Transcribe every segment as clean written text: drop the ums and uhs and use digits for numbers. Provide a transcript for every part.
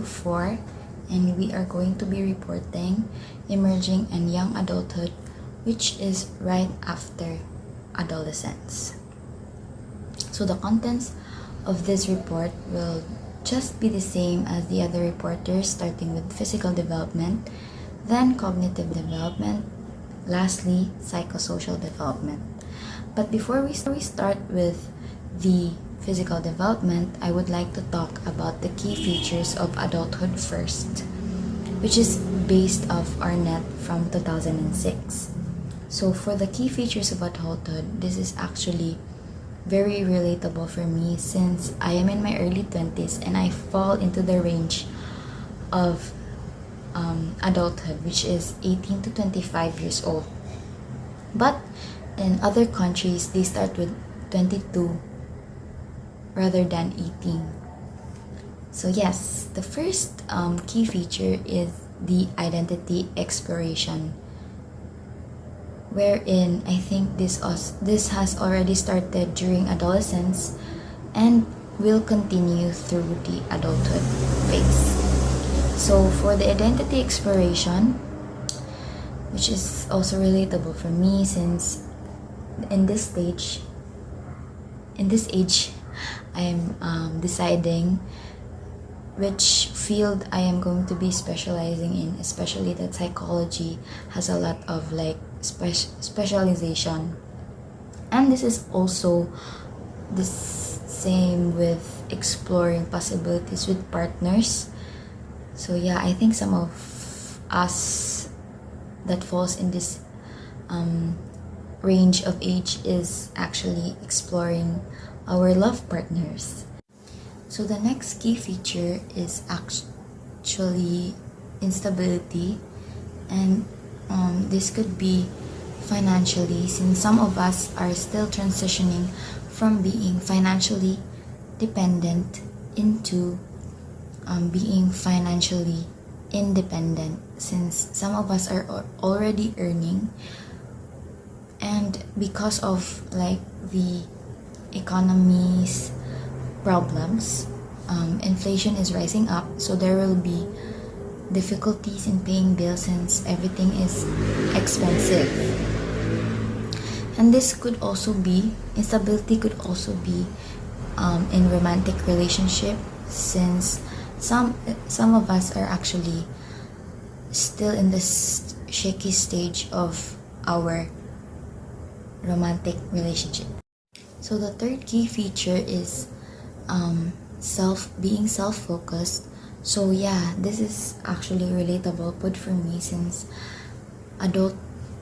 Group 4, and we are going to be reporting Emerging and Young Adulthood, which is right after adolescence. So the contents of this report will just be the same as the other reporters, starting with physical development, then cognitive development, lastly, psychosocial development. But before we start with the physical development, I would like to talk about the key features of adulthood first, which is based off Arnett from 2006. So for the key features of adulthood, this is actually very relatable for me since I am in my early 20s and I fall into the range of adulthood, which is 18 to 25 years old. But in other countries, they start with 22 rather than 18. So yes, the first key feature is the identity exploration, wherein I think this has already started during adolescence and will continue through the adulthood phase. So for the identity exploration, which is also relatable for me since in this age, I am deciding which field I am going to be specializing in, especially that psychology has a lot of like specialization. And this is also the same with exploring possibilities with partners. So yeah, I think some of us that falls in this range of age is actually exploring our love partners. So the next key feature is actually instability, and this could be financially, since some of us are still transitioning from being financially dependent into being financially independent, since some of us are already earning, and because of like the economy's problems, inflation is rising up, so there will be difficulties in paying bills since everything is expensive. And this could also be, instability could also be in romantic relationship, since some of us are actually still in this shaky stage of our romantic relationship. So the third key feature is being self-focused. So yeah, this is actually relatable but for me, since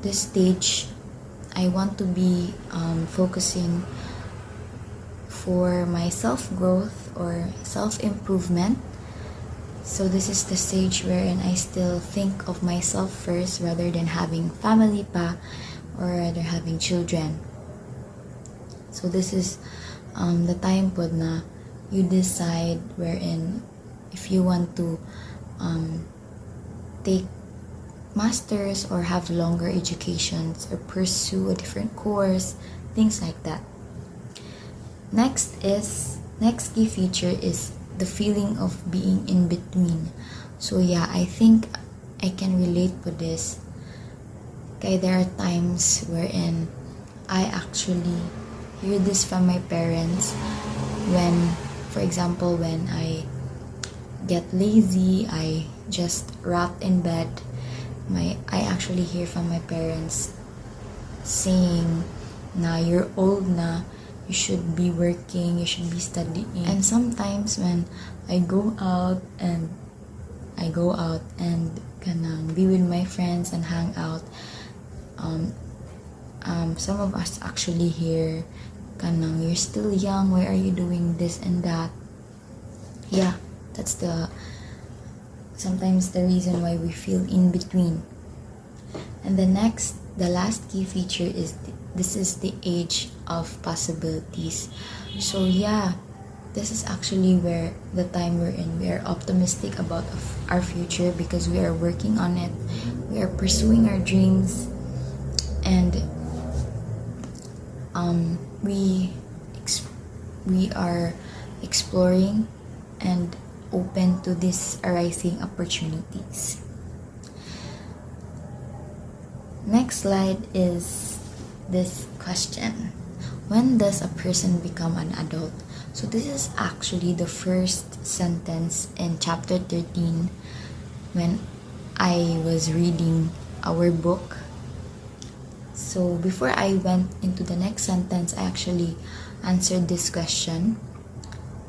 this stage I want to be focusing for my self-growth or self-improvement. So this is the stage wherein I still think of myself first rather than having family pa or rather having children. So this is the time po na you decide wherein if you want to take masters or have longer educations or pursue a different course, things like that. Next key feature is the feeling of being in between. So yeah, I think I can relate to this. Okay, there are times wherein I actually hear this from my parents when, for example, when I get lazy, I just rot in bed. I actually hear from my parents saying, "Na, you're old na, you should be working, you should be studying." And sometimes when I go out and kanang be with my friends and hang out, some of us actually hear kanang, "You're still young, why are you doing this and that?" Yeah, that's sometimes the reason why we feel in between. And the last key feature is this is the age of possibilities. So yeah, this is actually where the time we're in. We are optimistic about our future because we are working on it. We are pursuing our dreams, and we are exploring and open to these arising opportunities. Next slide is this question. When does a person become an adult? So this is actually the first sentence in chapter 13 when I was reading our book. So before I went into the next sentence, I actually answered this question.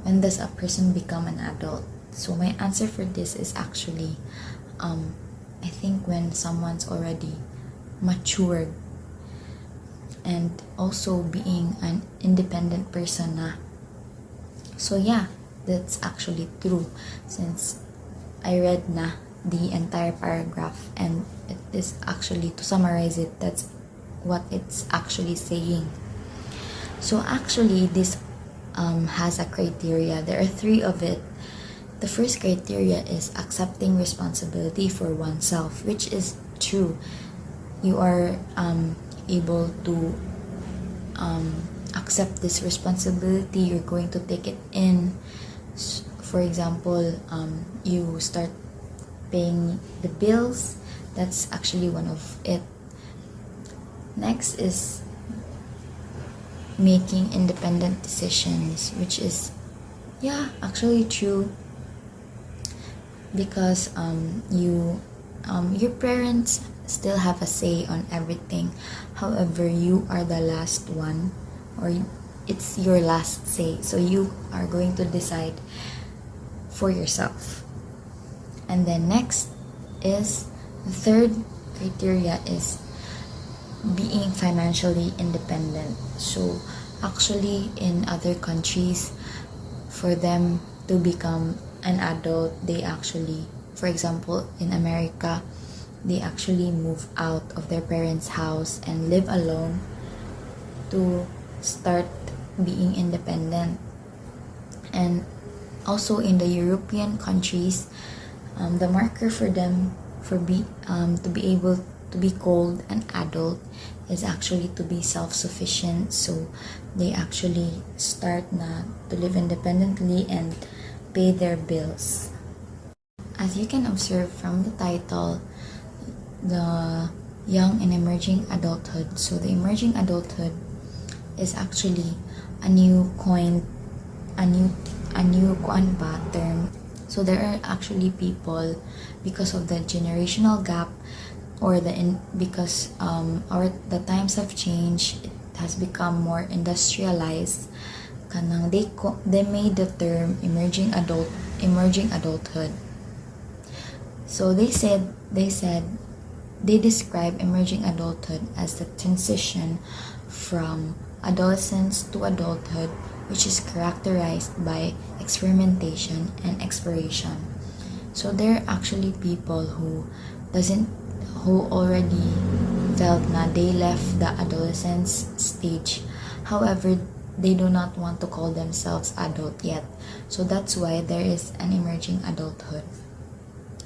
When does a person become an adult? So my answer for this is actually, I think when someone's already matured and also being an independent person na. So yeah, that's actually true since I read na the entire paragraph, and it is actually, to summarize it, that's what it's actually saying. So actually this has a criteria. There are 3 of it. The first criteria is accepting responsibility for oneself, which is true. You are able to accept this responsibility. You're going to take it in. For example, you start paying the bills. That's actually one of it. Next is making independent decisions, which is actually true, because your parents still have a say on everything. However, you are the last one, or it's your last say, so you are going to decide for yourself. And then next is the third criteria is being financially independent. So actually in other countries, for them to become an adult, they actually, for example in America, they actually move out of their parents' house and live alone to start being independent. And also in the European countries, the marker for them to be able to be called an adult is actually to be self-sufficient. So they actually start na to live independently and pay their bills. As you can observe from the title, the young and emerging adulthood. So the emerging adulthood is actually a new coin, a new term. So there are actually people, because of the generational gap, or because the times have changed, it has become more industrialized. They made the term emerging adulthood. So they describe emerging adulthood as the transition from adolescence to adulthood, which is characterized by experimentation and exploration. So there are actually people who already felt na they left the adolescence stage. However, they do not want to call themselves adult yet. So that's why there is an emerging adulthood.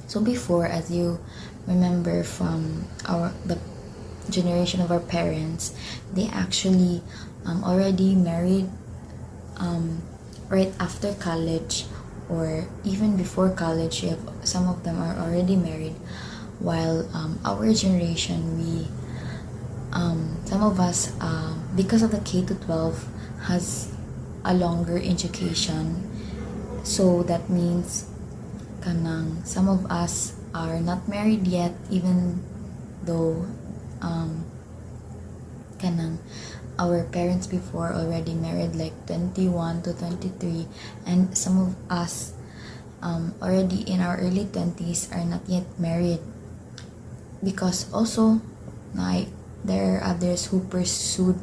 So before, as you remember from the generation of our parents, they actually already married right after college, or even before college. Some of them are already married, while our generation, some of us, because of the K-12 has a longer education. So that means some of us are not married yet, even though our parents before already married like 21 to 23, and some of us already in our early 20s are not yet married, because also there are others who pursued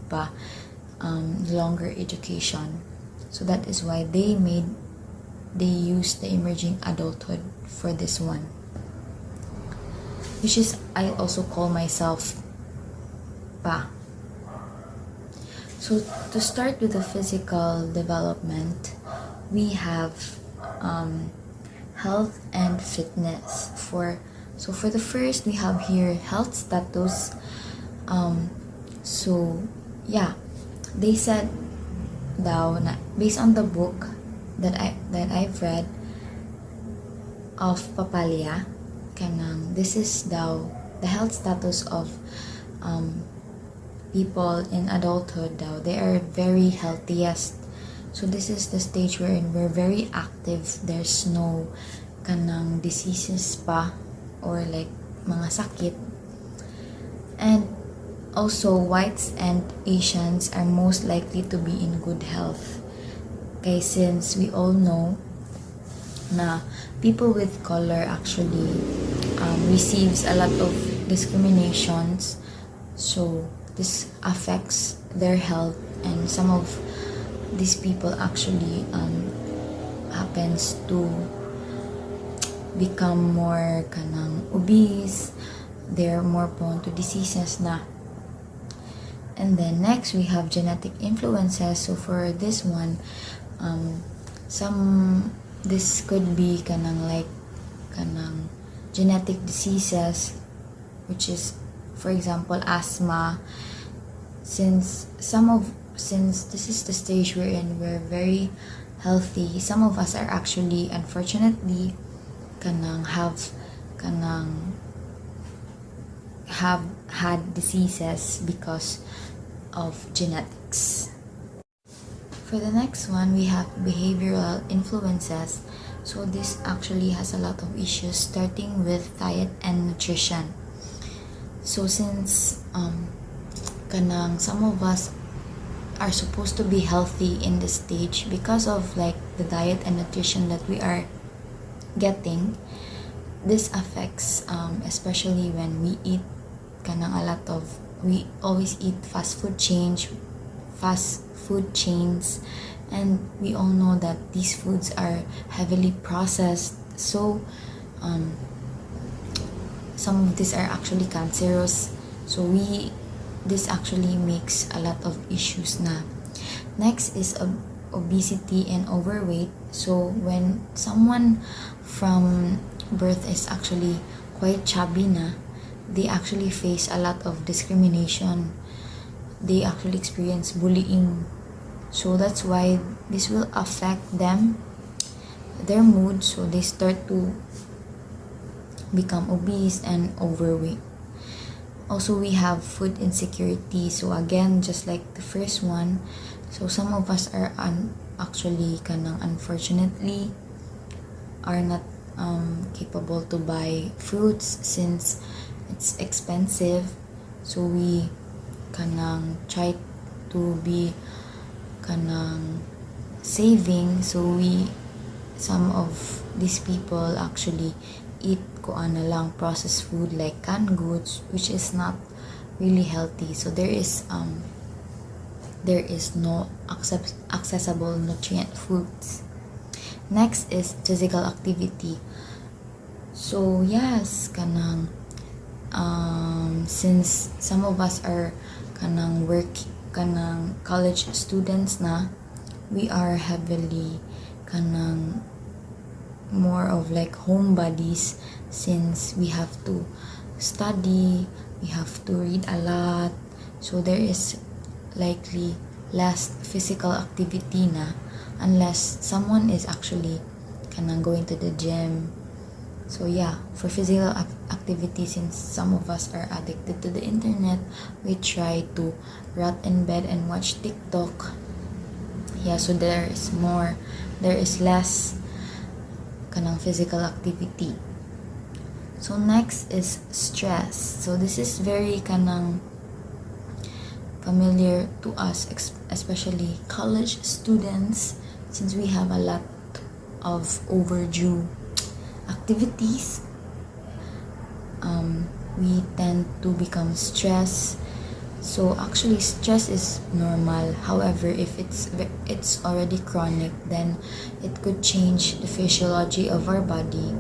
longer education. So that is why they used the emerging adulthood for this one, which is I also call myself pa. So to start with the physical development, we have health and fitness. For the first, we have here health status. They said daw na based on the book that I've read, of papaya. Kanang this is daw the health status of people in adulthood daw. They are very healthiest. So this is the stage wherein we're very active. There's no kanang diseases pa or like mga sakit. And also whites and Asians are most likely to be in good health. Okay, since we all know na people with color actually receives a lot of discriminations, so this affects their health, and some of these people actually happens to become more kanang obese. They're more prone to diseases na. And then next we have genetic influences. So for this one, this could be kanang like kanang genetic diseases, which is for example asthma. Since this is the stage wherein we're very healthy, some of us are actually unfortunately have had diseases because of genetics. For the next one, we have behavioral influences. So this actually has a lot of issues, starting with diet and nutrition. So since some of us are supposed to be healthy in this stage, because of like the diet and nutrition that we are getting, this affects especially when we eat we always eat fast food chains, and we all know that these foods are heavily processed. So some of these are actually cancerous. So this actually makes a lot of issues na. Next is obesity and overweight. So when someone from birth is actually quite chubby na, they actually face a lot of discrimination. They actually experience bullying. So that's why this will affect their mood. So they start to become obese and overweight. Also, we have food insecurity. So again, just like the first one, so some of us are actually unfortunately are not capable to buy fruits since it's expensive. So we try to be saving. So some of these people actually eat processed food like canned goods, which is not really healthy. So there is no accessible nutrient foods. Next is physical activity. So yes, since some of us are college students na, we are heavily more of like homebodies, since we have to study, we have to read a lot. So there is likely less physical activity na, unless someone is actually going to the gym. So yeah, for physical activity, since some of us are addicted to the internet, we try to rot in bed and watch TikTok. Yeah, so there is less physical activity. So next is stress. So this is very familiar to us, especially college students, since we have a lot of overdue activities. We tend to become stressed. So actually stress is normal. However, if it's already chronic, then it could change the physiology of our body,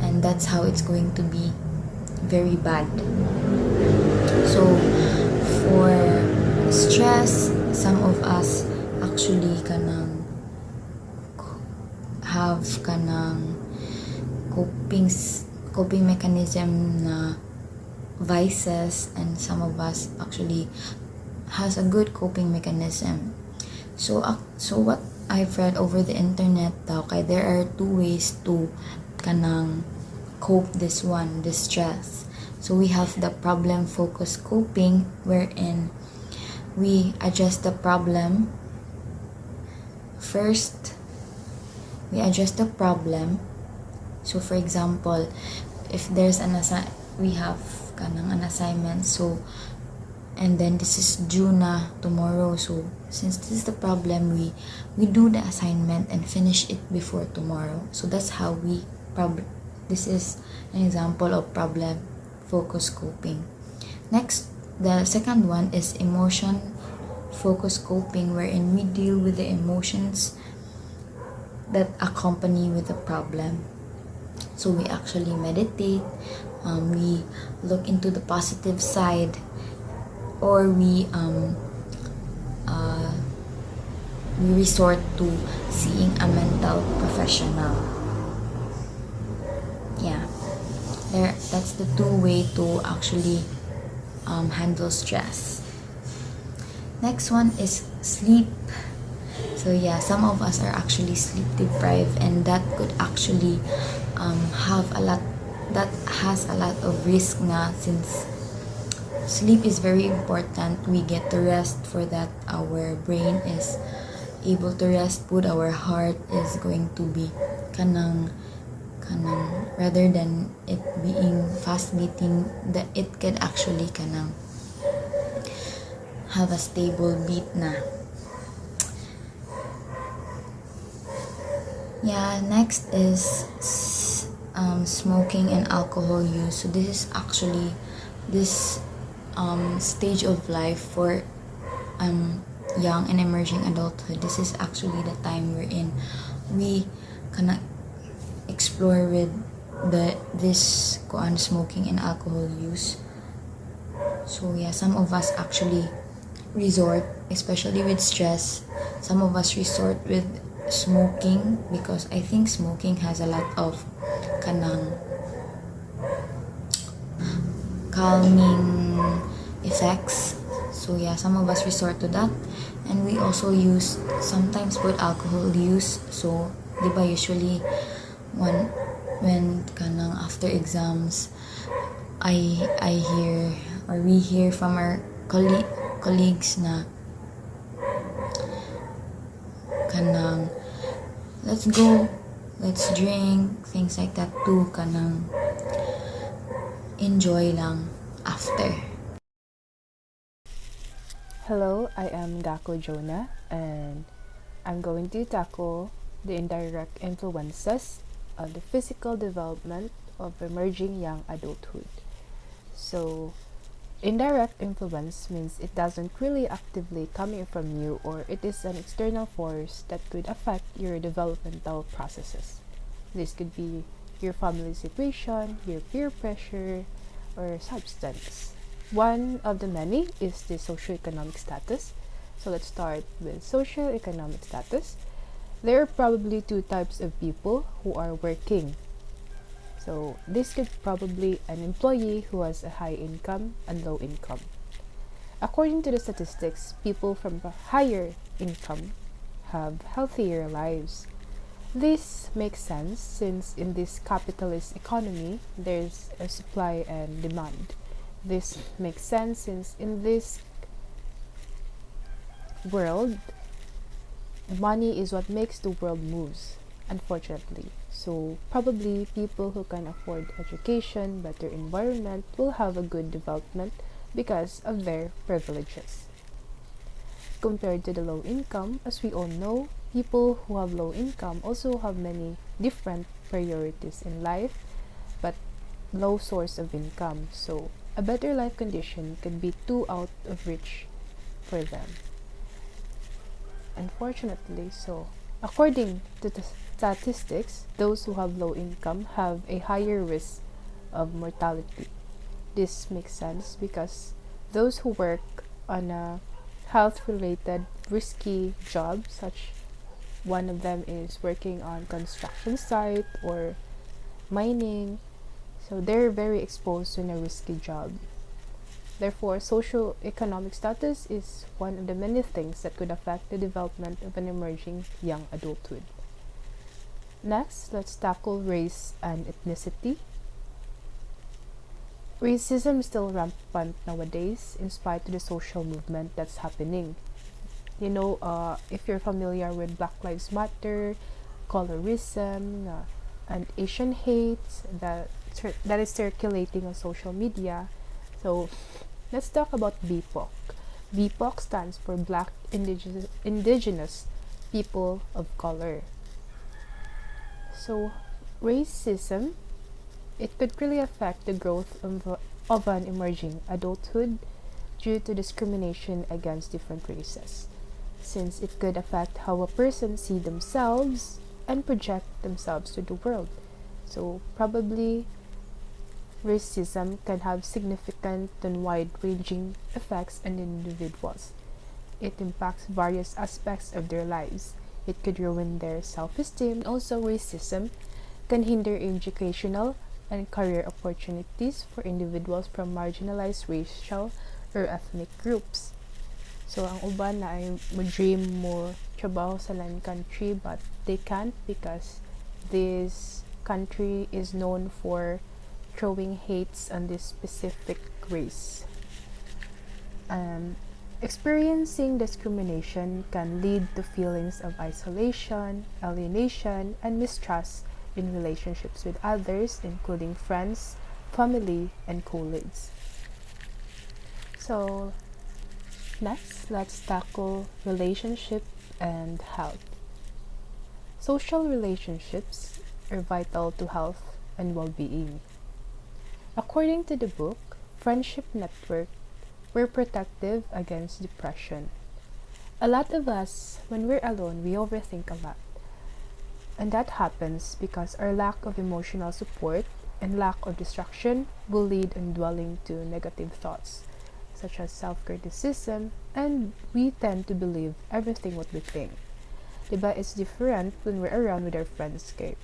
and that's how it's going to be very bad. So for stress, some of us actually have coping mechanism na vices, and some of us actually has a good coping mechanism. So what I've read over the internet daw, there are two ways to kanang cope this stress. So we have the problem focused coping, wherein we adjust the problem. First, we adjust the problem. So for example, if there's we have kanang an assignment, so and then this is due na tomorrow, so since this is the problem, we do the assignment and finish it before tomorrow. So that's how this is an example of problem focused coping. Next, the second one is emotion focused coping, wherein we deal with the emotions that accompany with the problem. So we actually meditate, we look into the positive side, or we resort to seeing a mental professional. Yeah, that's the two way to actually handle stress. Next one is sleep. So yeah, some of us are actually sleep deprived, and that could actually has a lot of risk na, since sleep is very important. We get to rest for that our brain is able to rest, put our heart is going to be kanang rather than it being fast beating, that it can actually kanang have a stable beat na. Yeah, next is smoking and alcohol use. So this is actually this stage of life for young and emerging adulthood. This is actually the time wherein we can explore with this smoking and alcohol use. So yeah, some of us actually resort, especially with stress, some of us resort with smoking, because I think smoking has a lot of kanang calming effects. So yeah, some of us resort to that, and we also use sometimes with alcohol use. So diba usually when kanang after exams, I hear, or we hear from our colleagues na kanang let's go, let's drink, things like that too, kanang enjoy lang after. Hello, I am Gako Jonah, and I'm going to tackle the indirect influences of the physical development of emerging young adulthood. So, indirect influence means it doesn't really actively coming from you, or it is an external force that could affect your developmental processes. This could be your family situation, your peer pressure, or substance. One of the many is the socioeconomic status. So let's start with socioeconomic status. There are probably two types of people who are working. So this could probably an employee who has a high income and low income. According to the statistics, people from higher income have healthier lives. This makes sense since in this capitalist economy, there's a supply and demand. This makes sense since in this world, money is what makes the world moves, unfortunately. So probably people who can afford education, better environment will have a good development because of their privileges. Compared to the low income, as we all know, people who have low income also have many different priorities in life, but low source of income. So a better life condition could be too out of reach for them. Unfortunately, so according to the statistics, those who have low income have a higher risk of mortality. This makes sense because those who work on a health-related risky job, such one of them is working on construction site or mining, so they're very exposed to a risky job. Therefore, socio-economic status is one of the many things that could affect the development of an emerging young adulthood. Next, let's tackle race and ethnicity. Racism is still rampant nowadays in spite of the social movement that's happening. If you're familiar with Black Lives Matter, colorism, and Asian hate that is circulating on social media. So let's talk about BIPOC. BIPOC stands for Black Indigenous People of Color. So racism, it could really affect the growth of an emerging adulthood due to discrimination against different races, since it could affect how a person see themselves and project themselves to the world. So probably racism can have significant and wide-ranging effects on individuals. It impacts various aspects of their lives. It could ruin their self-esteem. Also, racism can hinder educational and career opportunities for individuals from marginalized racial or ethnic groups. So, ang uban na ay mo-dream mo trabaho sa land country but they can't because this country is known for throwing hates on this specific race. Experiencing discrimination can lead to feelings of isolation, alienation, and mistrust in relationships with others, including friends, family, and colleagues. So, next, let's tackle relationship and health. Social relationships are vital to health and well-being. According to the book, Friendship Network, we're protective against depression. A lot of us, when we're alone, we overthink a lot. And that happens because our lack of emotional support and lack of distraction will lead in dwelling to negative thoughts, such as self-criticism, and we tend to believe everything what we think. Diba, it's different when we're around with our friends, okay?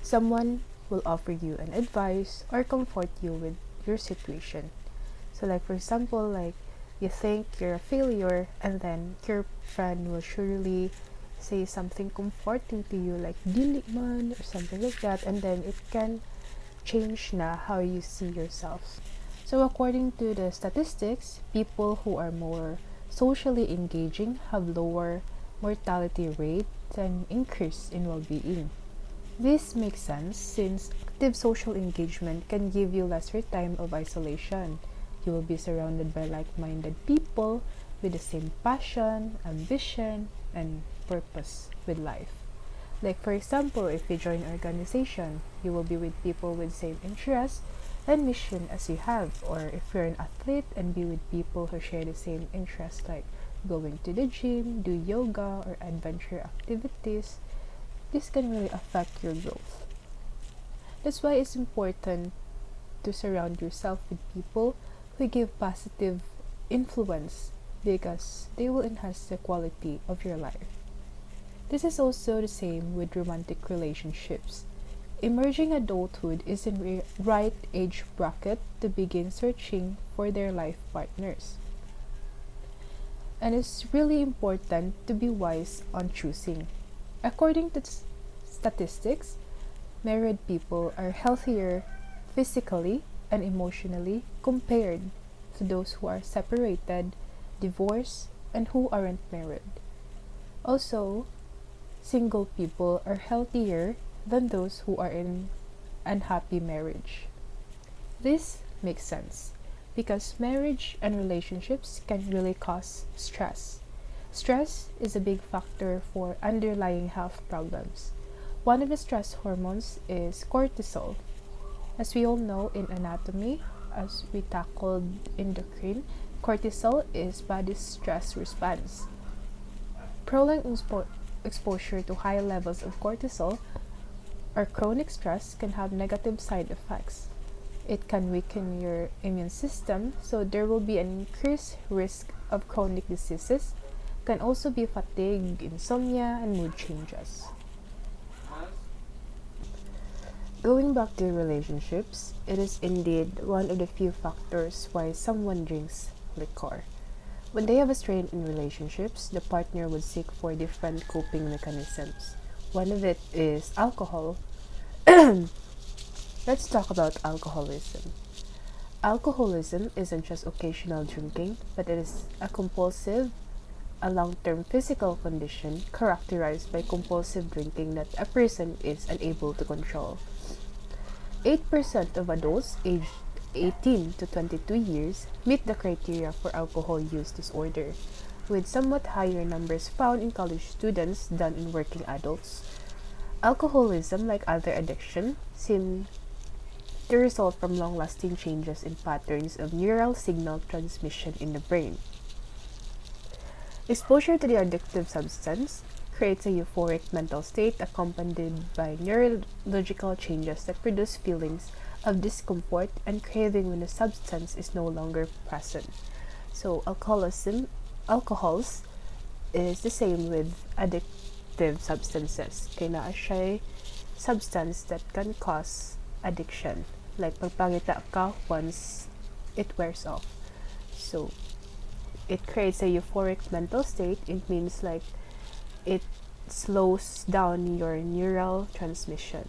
Someone will offer you an advice or comfort you with your situation. So like for example, like you think you're a failure and then your friend will surely say something comforting to you like dili man or something like that, and then it can change na how you see yourself. So according to the statistics, people who are more socially engaging have lower mortality rate and increase in well-being. This makes sense since active social engagement can give you lesser time of isolation. You will be surrounded by like-minded people with the same passion, ambition, and purpose with life. Like for example, if you join an organization, you will be with people with same interests and mission as you have, or if you're an athlete and be with people who share the same interests like going to the gym, do yoga, or adventure activities, this can really affect your growth. That's why it's important to surround yourself with people who give positive influence because they will enhance the quality of your life. This is also the same with romantic relationships. Emerging adulthood is in the right age bracket to begin searching for their life partners. And it's really important to be wise on choosing. According to statistics, married people are healthier physically and emotionally compared to those who are separated, divorced, and who aren't married. Also, single people are healthier than those who are in unhappy marriage. This makes sense because marriage and relationships can really cause stress. Stress is a big factor for underlying health problems. One of the stress hormones is cortisol. As we all know in anatomy, as we tackled endocrine, cortisol is body's stress response. Prolonged exposure to high levels of cortisol or chronic stress can have negative side effects. It can weaken your immune system, so there will be an increased risk of chronic diseases. Can also be fatigue, insomnia, and mood changes. Going back to relationships, it is indeed one of the few factors why someone drinks liquor. When they have a strain in relationships, the partner would seek for different coping mechanisms. One of it is alcohol. Let's talk about alcoholism. Alcoholism isn't just occasional drinking, but it is a long-term physical condition characterized by compulsive drinking that a person is unable to control. 8% of adults aged 18 to 22 years meet the criteria for alcohol use disorder, with somewhat higher numbers found in college students than in working adults. Alcoholism, like other addiction, seems to result from long-lasting changes in patterns of neural signal transmission in the brain. Exposure to the addictive substance creates a euphoric mental state accompanied by neurological changes that produce feelings of discomfort and craving when the substance is no longer present. So alcohols is the same with addictive substances. Kaya naa siya substance that can cause addiction. Like pagpangita ka once it wears off. So it creates a euphoric mental state. It means like it slows down your neural transmission.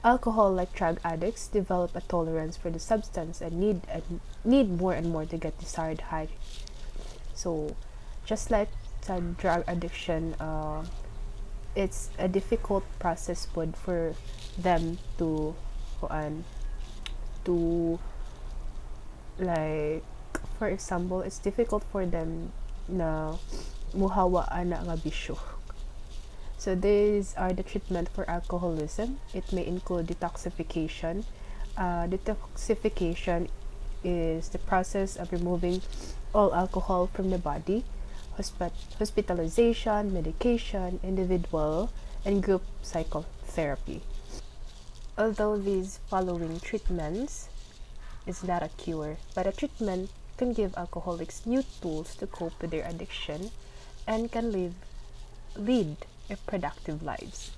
Alcohol, like drug addicts, develop a tolerance for the substance and need more and more to get desired high. So, just like the drug addiction, it's a difficult process for them to to like, for example, it's difficult for them na muhawaan na nga bisyo. So these are the treatment for alcoholism. It may include detoxification. Detoxification is the process of removing all alcohol from the body. Hospitalization, medication, individual, and group psychotherapy. Although these following treatments is not a cure, but a treatment can give alcoholics new tools to cope with their addiction and can lead a productive lives.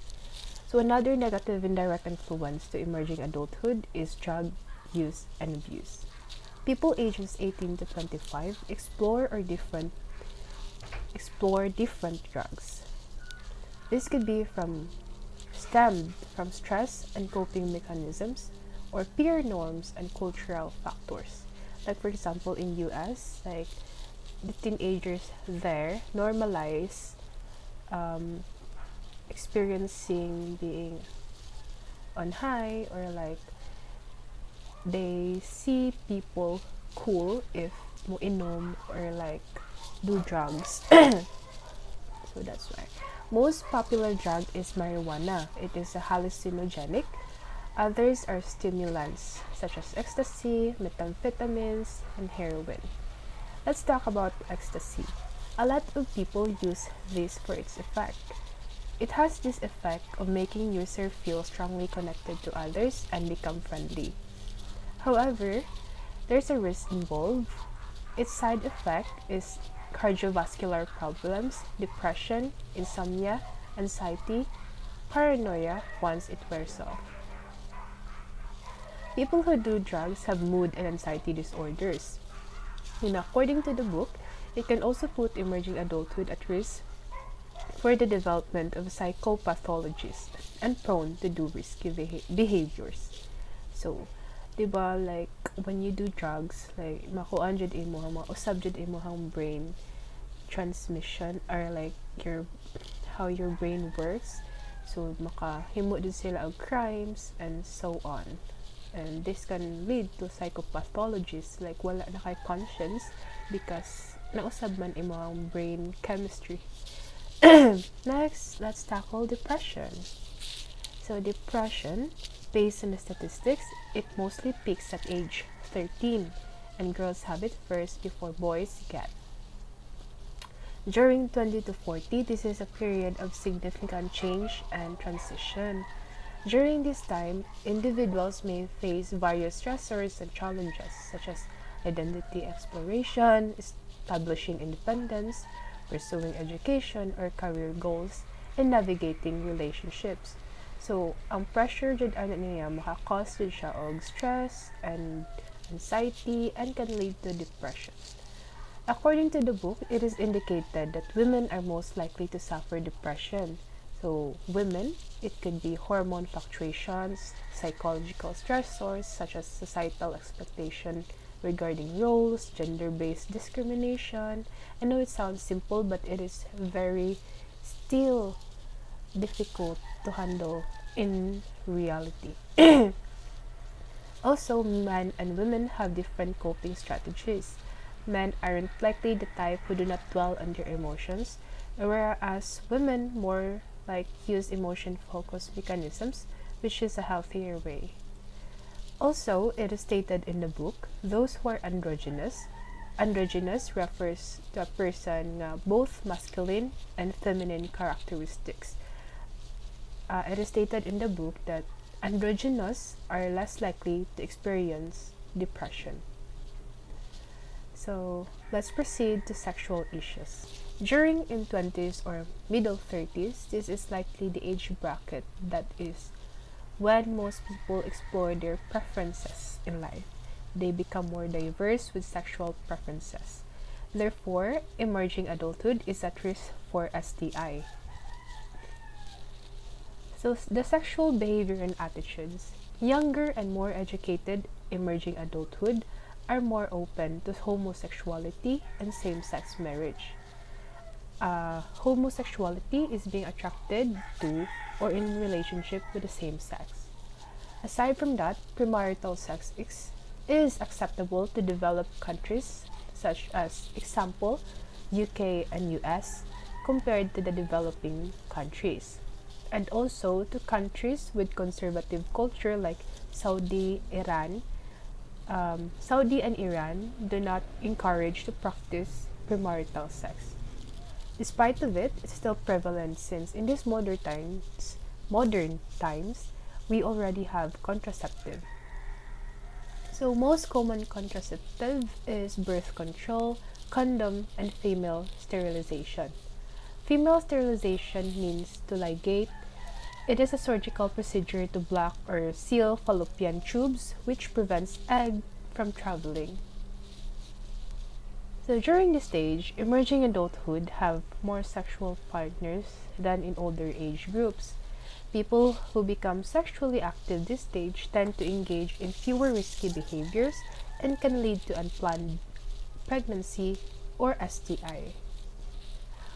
So another negative indirect influence to emerging adulthood is drug use and abuse. People ages 18 to 25 explore different drugs. This could be stemmed from stress and coping mechanisms or peer norms and cultural factors. Like for example in US, like the teenagers there normalize experiencing being on high, or like they see people cool if mo inom or like do drugs. So that's why. Most popular drug is marijuana. It is a hallucinogenic. Others are stimulants such as ecstasy, methamphetamines, and heroin. Let's talk about ecstasy. A lot of people use this for its effect. It has this effect of making user feel strongly connected to others and become friendly. However, there's a risk involved. Its side effect is cardiovascular problems, depression, insomnia, anxiety, paranoia once it wears off. People who do drugs have mood and anxiety disorders. And according to the book, it can also put emerging adulthood at risk for the development of psychopathologies and prone to do risky behaviors. So, diba, like, when you do drugs, like, makuan jud imo, mausab jud imo hang brain transmission, or like, how your brain works. So, makahimo din sila og crimes, and so on. And this can lead to psychopathologies, like, wala na kay conscience, because nausab man imo ang brain chemistry. Next, let's tackle depression. So depression, based on the statistics, it mostly peaks at age 13, and girls have it first before boys get. During 20 to 40, this is a period of significant change and transition. During this time, individuals may face various stressors and challenges such as identity exploration, establishing independence, pursuing education or career goals, and navigating relationships. So, ang pressure jud ana niya maka-cause jud siya og stress and anxiety and can lead to depression. According to the book, it is indicated that women are most likely to suffer depression. So, women, it could be hormone fluctuations, psychological stressors such as societal expectation regarding roles, gender based discrimination. I know it sounds simple, but it is very still difficult to handle in reality. Also, men and women have different coping strategies. Men aren't likely the type who do not dwell on their emotions, whereas women more like use emotion focused mechanisms, which is a healthier way. Also, it is stated in the book, those who are androgynous. Androgynous refers to a person both masculine and feminine characteristics. It is stated in the book that androgynous are less likely to experience depression. So let's proceed to sexual issues. During in 20s or middle 30s, this is likely the age bracket that is when most people explore their preferences in life. They become more diverse with sexual preferences. Therefore, emerging adulthood is at risk for STI. So, the sexual behavior and attitudes. Younger and more educated emerging adulthood are more open to homosexuality and same sex marriage. Homosexuality is being attracted to or in relationship with the same sex. Aside from that, premarital sex is acceptable to developed countries such as example UK and US compared to the developing countries, and also to countries with conservative culture like Saudi, Iran. Saudi and Iran do not encourage to practice premarital sex. Despite of it, it's still prevalent since in these modern times, we already have contraceptive. So most common contraceptive is birth control, condom, and female sterilization. Female sterilization means to ligate. It is a surgical procedure to block or seal fallopian tubes, which prevents egg from traveling. So during this stage, emerging adulthood have more sexual partners than in older age groups. People who become sexually active this stage tend to engage in fewer risky behaviors and can lead to unplanned pregnancy or STI.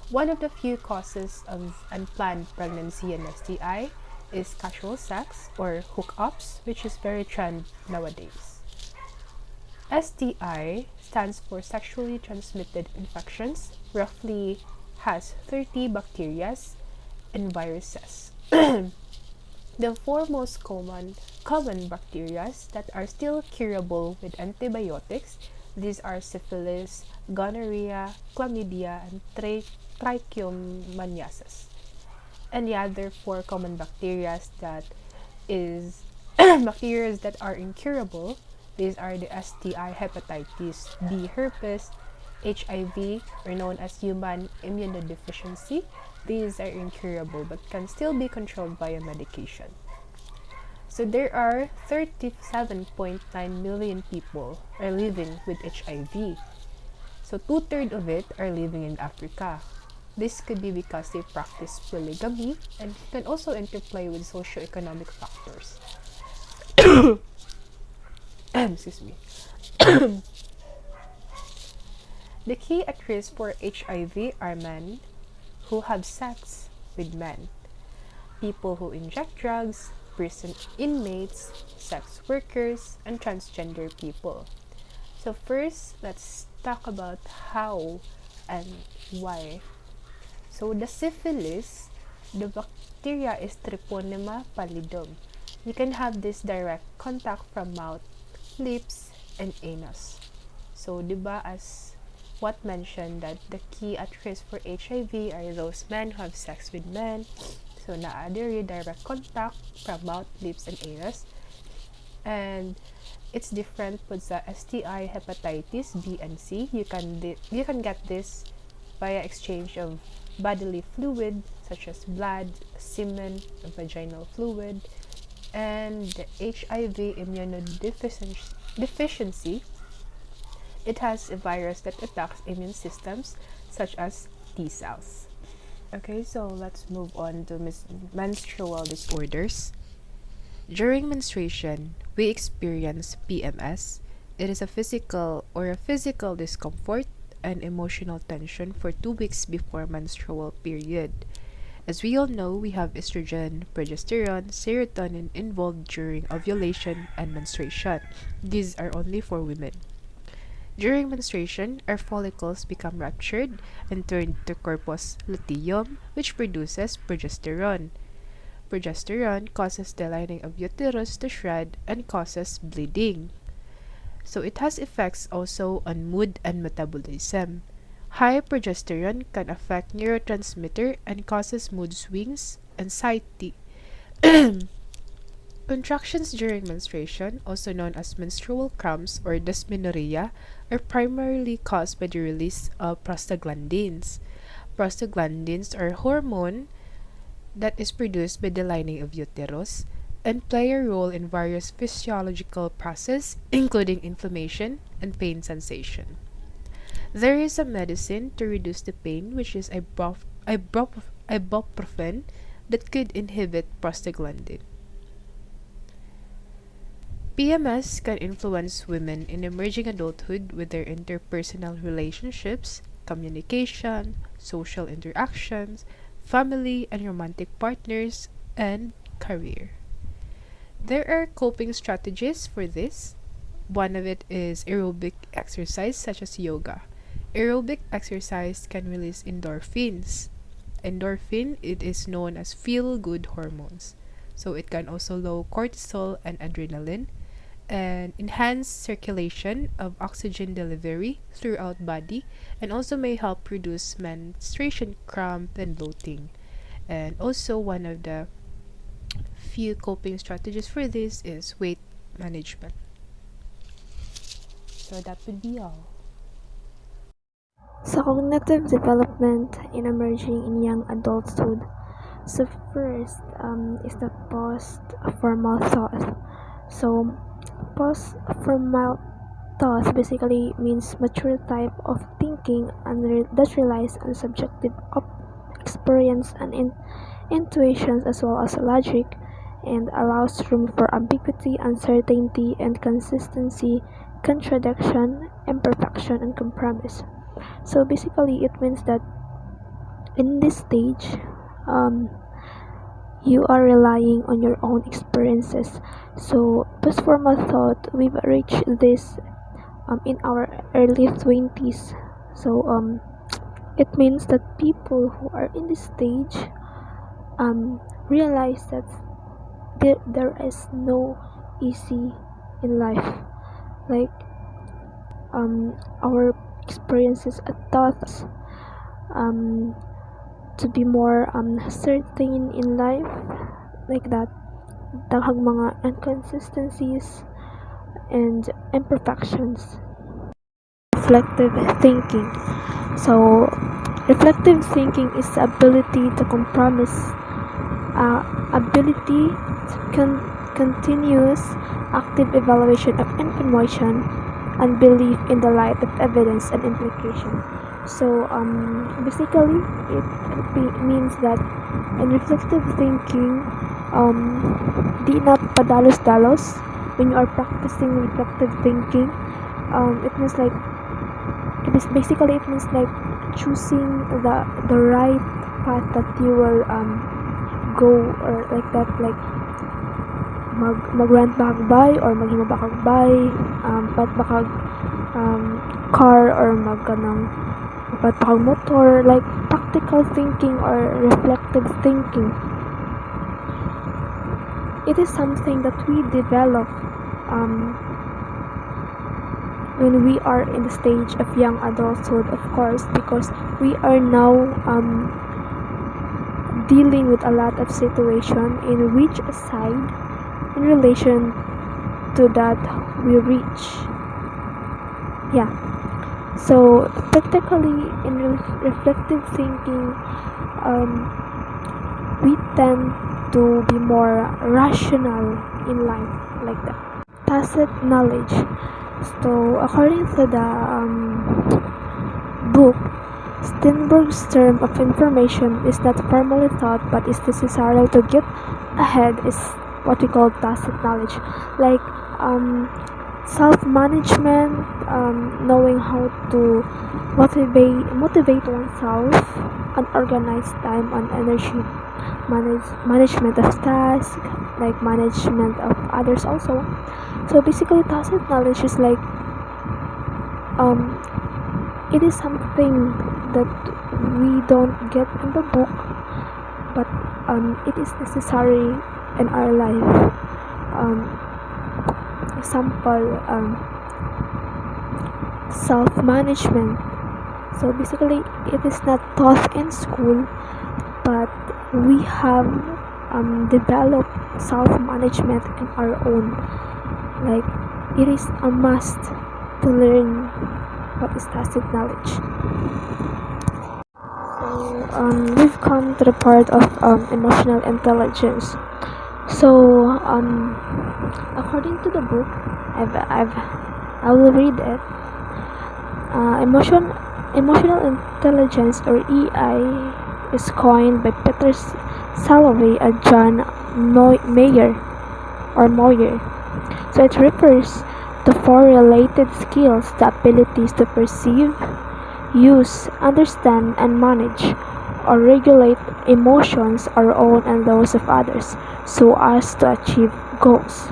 One of the few causes of unplanned pregnancy and STI is casual sex or hookups, which is very trend nowadays. STI stands for sexually transmitted infections, roughly has 30 bacteria and viruses. The four most common bacteria that are still curable with antibiotics, these are syphilis, gonorrhea, chlamydia, and trichomoniasis. And the other four common bacteria that is bacteria that are incurable. These are the STI, hepatitis B, herpes, HIV, or known as human immunodeficiency. These are incurable but can still be controlled via medication. So there are 37.9 million people are living with HIV. So 2/3 of it are living in Africa. This could be because they practice polygamy and can also interplay with socioeconomic factors. Excuse me. The key at risk for HIV are men who have sex with men, people who inject drugs, prison inmates, sex workers, and transgender people. So first, let's talk about how and why. So the syphilis, the bacteria is Treponema pallidum. You can have this direct contact from mouth, lips, and anus. So, diba, as what mentioned that the key at risk for HIV are those men who have sex with men. So, naadiri direct contact from mouth, lips, and anus. And it's different with the STI, hepatitis B and C. You can get this via exchange of bodily fluid such as blood, semen, vaginal fluid, and the HIV immunodeficiency. It has a virus that attacks immune systems, such as T cells. Okay, so let's move on to menstrual disorders. During menstruation, we experience PMS. It is a physical discomfort and emotional tension for 2 weeks before menstrual period. As we all know, we have estrogen, progesterone, serotonin involved during ovulation and menstruation. These are only for women. During menstruation, our follicles become ruptured and turn to corpus luteum, which produces progesterone. Progesterone causes the lining of uterus to shred and causes bleeding. So it has effects also on mood and metabolism. High progesterone can affect neurotransmitter and causes mood swings, anxiety. Contractions during menstruation, also known as menstrual cramps or dysmenorrhea, are primarily caused by the release of prostaglandins. Prostaglandins are a hormone that is produced by the lining of uterus and play a role in various physiological processes, including inflammation and pain sensation. There is a medicine to reduce the pain, which is ibuprofen, that could inhibit prostaglandin. PMS can influence women in emerging adulthood with their interpersonal relationships, communication, social interactions, family and romantic partners, and career. There are coping strategies for this. One of it is aerobic exercise such as yoga. Aerobic exercise can release endorphins. Endorphin, it is known as feel-good hormones. So it can also lower cortisol and adrenaline and enhance circulation of oxygen delivery throughout body and also may help reduce menstruation cramp and bloating. And also one of the few coping strategies for this is weight management. So that would be all. So cognitive development in emerging in young adulthood. So first is the post-formal thought. So post-formal thought basically means mature type of thinking that relies on subjective experience and intuitions as well as logic and allows room for ambiguity, uncertainty, and consistency, contradiction, imperfection, and compromise. So basically, it means that in this stage, you are relying on your own experiences. So, post-formal thought, we've reached this in our early 20s. So, it means that people who are in this stage realize that there is no easy in life. Like, our experiences and thoughts to be more certain in life, like that. Daghang mga inconsistencies and imperfections. Reflective thinking. So, reflective thinking is the ability to compromise, ability to continuous active evaluation of information and belief in the light of evidence and implication. So basically it means that in reflective thinking, di na padalos-dalos when you are practicing reflective thinking. It means like it means like choosing the right path that you will go, or like that, like mag-rent ba kag buy or maghimo ba kag buy, pat ba kag car or magkanang pat ba kag motor, like practical thinking or reflective thinking. It is something that we develop when we are in the stage of young adulthood, of course, because we are now dealing with a lot of situation in which side in relation to that we reach. Yeah. So practically in reflective thinking, we tend to be more rational in life, like that. Tacit knowledge. So, according to the book, Steinberg's term of information is not formally taught but is necessary to get ahead is what we call tacit knowledge, like self-management, knowing how to motivate oneself, unorganized time and energy, management of tasks, like management of others also. So basically, tacit knowledge is like um, it is something that we don't get in the book, but it is necessary in our life. Example, self-management. So basically, it is not taught in school, but we have developed self-management in our own. Like, it is a must to learn what is tacit knowledge. So we've come to the part of emotional intelligence. So according to the book, I will read it. Emotional intelligence, or EI, is coined by Peter Salovey and John Mayer or Moyer. So it refers to four related skills: the abilities to perceive, use, understand, and manage or regulate emotions, our own and those of others, so as to achieve goals.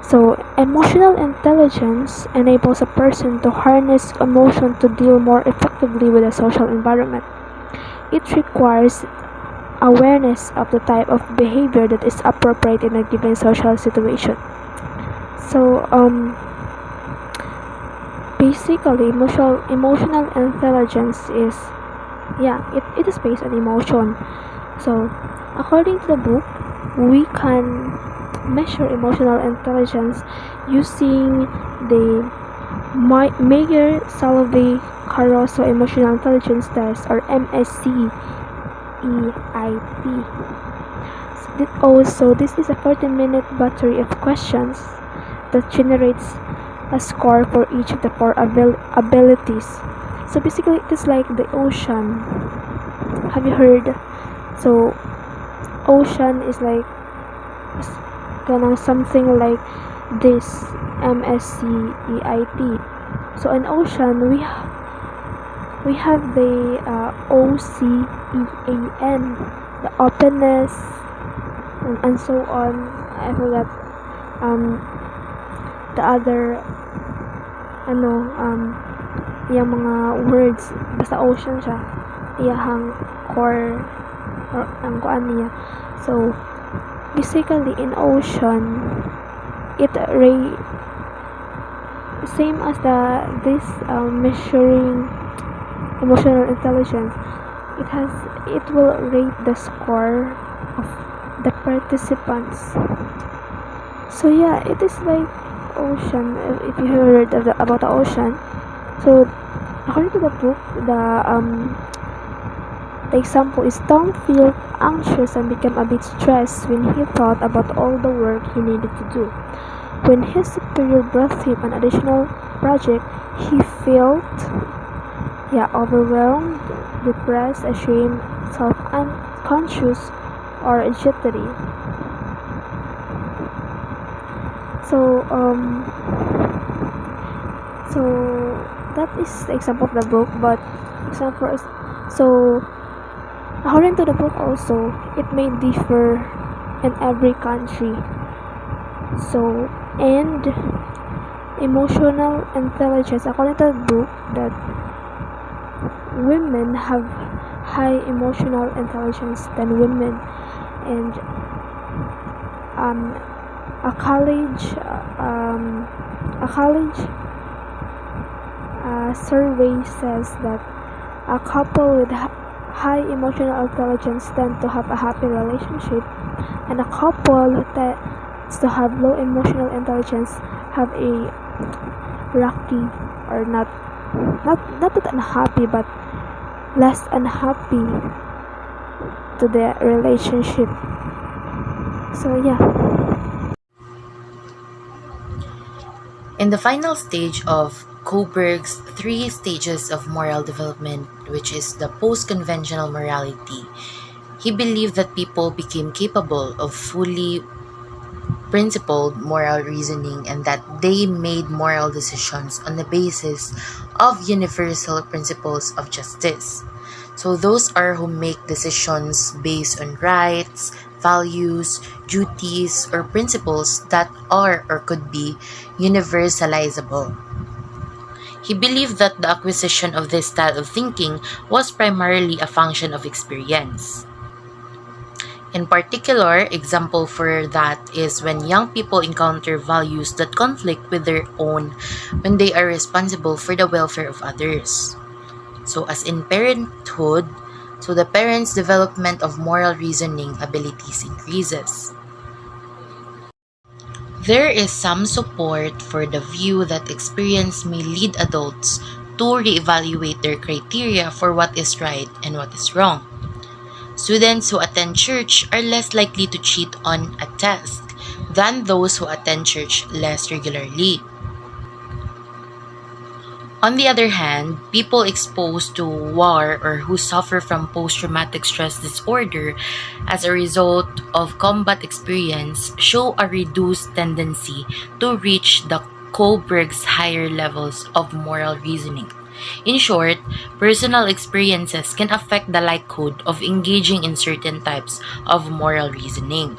So, emotional intelligence enables a person to harness emotion to deal more effectively with the social environment. It requires awareness of the type of behavior that is appropriate in a given social situation. So, basically, emotional intelligence is, it is based on emotion. So, according to the book, we can measure emotional intelligence using the Mayer Salovey Caruso Emotional Intelligence Test, or MSCEIT. So this is a 40-minute battery of questions that generates a score for each of the four abilities. So basically, it is like the ocean. Have you heard? So ocean is like something like this MSCEIT. So in ocean, we have the OCEAN, the openness, and so on. I forgot the other yung mga words, basta ocean siya, iyahang core or ang kuan niya. So basically, in ocean, it same as this measuring emotional intelligence. It will rate the score of the participants. So yeah, it is like ocean. If you heard about the ocean, so according to the book, the example is Tom felt anxious and became a bit stressed when he thought about all the work he needed to do. When his superior brought him an additional project, he felt overwhelmed, depressed, ashamed, self-unconscious, or jittery. So that is the example of the book, but example is, so according to the book also, it may differ in every country. So, and emotional intelligence, according to the book, that women have high emotional intelligence than women, and a college survey says that a couple with high emotional intelligence tend to have a happy relationship, and a couple who tends to have low emotional intelligence have a rocky, or not that unhappy, but less unhappy to the relationship. So yeah. In the final stage of Kohlberg's three stages of moral development, which is the post-conventional morality, he believed that people became capable of fully principled moral reasoning and that they made moral decisions on the basis of universal principles of justice. So those are who make decisions based on rights, values, duties, or principles that are or could be universalizable. He believed that the acquisition of this style of thinking was primarily a function of experience. In particular, example for that is when young people encounter values that conflict with their own when they are responsible for the welfare of others. So as in parenthood, so the parent's development of moral reasoning abilities increases. There is some support for the view that experience may lead adults to reevaluate their criteria for what is right and what is wrong. Students who attend church are less likely to cheat on a test than those who attend church less regularly. On the other hand, people exposed to war or who suffer from post-traumatic stress disorder as a result of combat experience show a reduced tendency to reach the Kohlberg's higher levels of moral reasoning. In short, personal experiences can affect the likelihood of engaging in certain types of moral reasoning.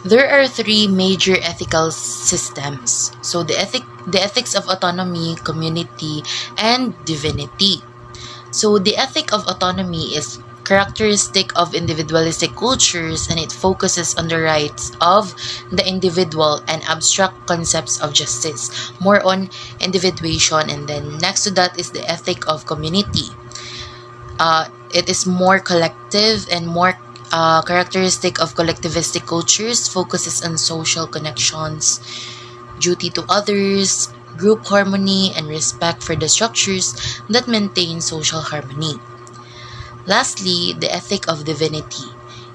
There are three major ethical systems. So the ethics of autonomy, community, and divinity. So the ethic of autonomy is characteristic of individualistic cultures and it focuses on the rights of the individual and abstract concepts of justice. More on individuation, and then next to that is the ethic of community. It is more collective and more characteristic of collectivistic cultures, focuses on social connections, duty to others, group harmony, and respect for the structures that maintain social harmony. Lastly, the ethic of divinity.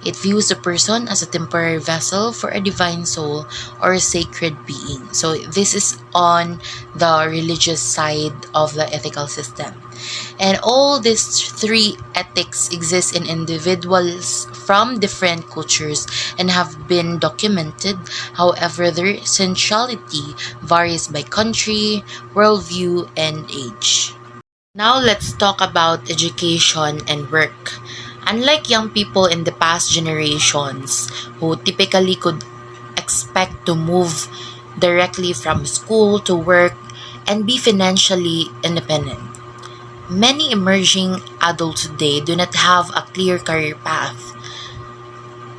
It views a person as a temporary vessel for a divine soul or a sacred being. So this is on the religious side of the ethical system. And all these three ethics exist in individuals from different cultures and have been documented. However, their essentiality varies by country, worldview, and age. Now let's talk about education and work. Unlike young people in the past generations who typically could expect to move directly from school to work and be financially independent, many emerging adults today do not have a clear career path.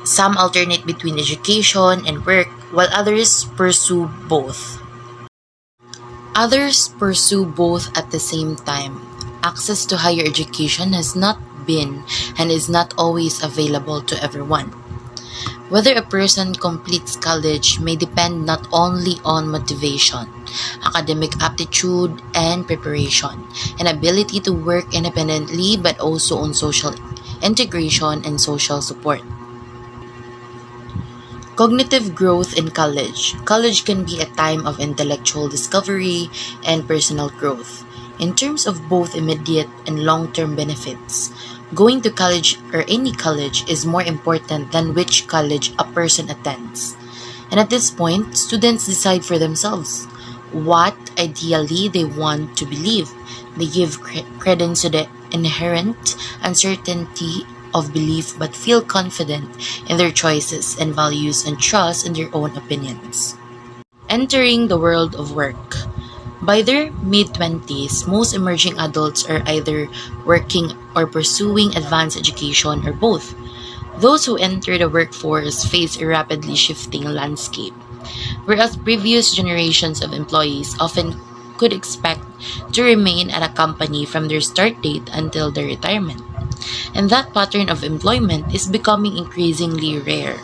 Some alternate between education and work, while others pursue both. Others pursue both at the same time. Access to higher education has not been and is not always available to everyone. Whether a person completes college may depend not only on motivation, academic aptitude and preparation, and ability to work independently, but also on social integration and social support. Cognitive growth in college. College can be a time of intellectual discovery and personal growth. In terms of both immediate and long-term benefits, going to college or any college is more important than which college a person attends. And at this point, students decide for themselves what ideally they want to believe. They give credence to the inherent uncertainty of belief but feel confident in their choices and values and trust in their own opinions. Entering the world of work. By their mid-20s, most emerging adults are either working or pursuing advanced education or both. Those who enter the workforce face a rapidly shifting landscape, whereas previous generations of employees often could expect to remain at a company from their start date until their retirement. And that pattern of employment is becoming increasingly rare.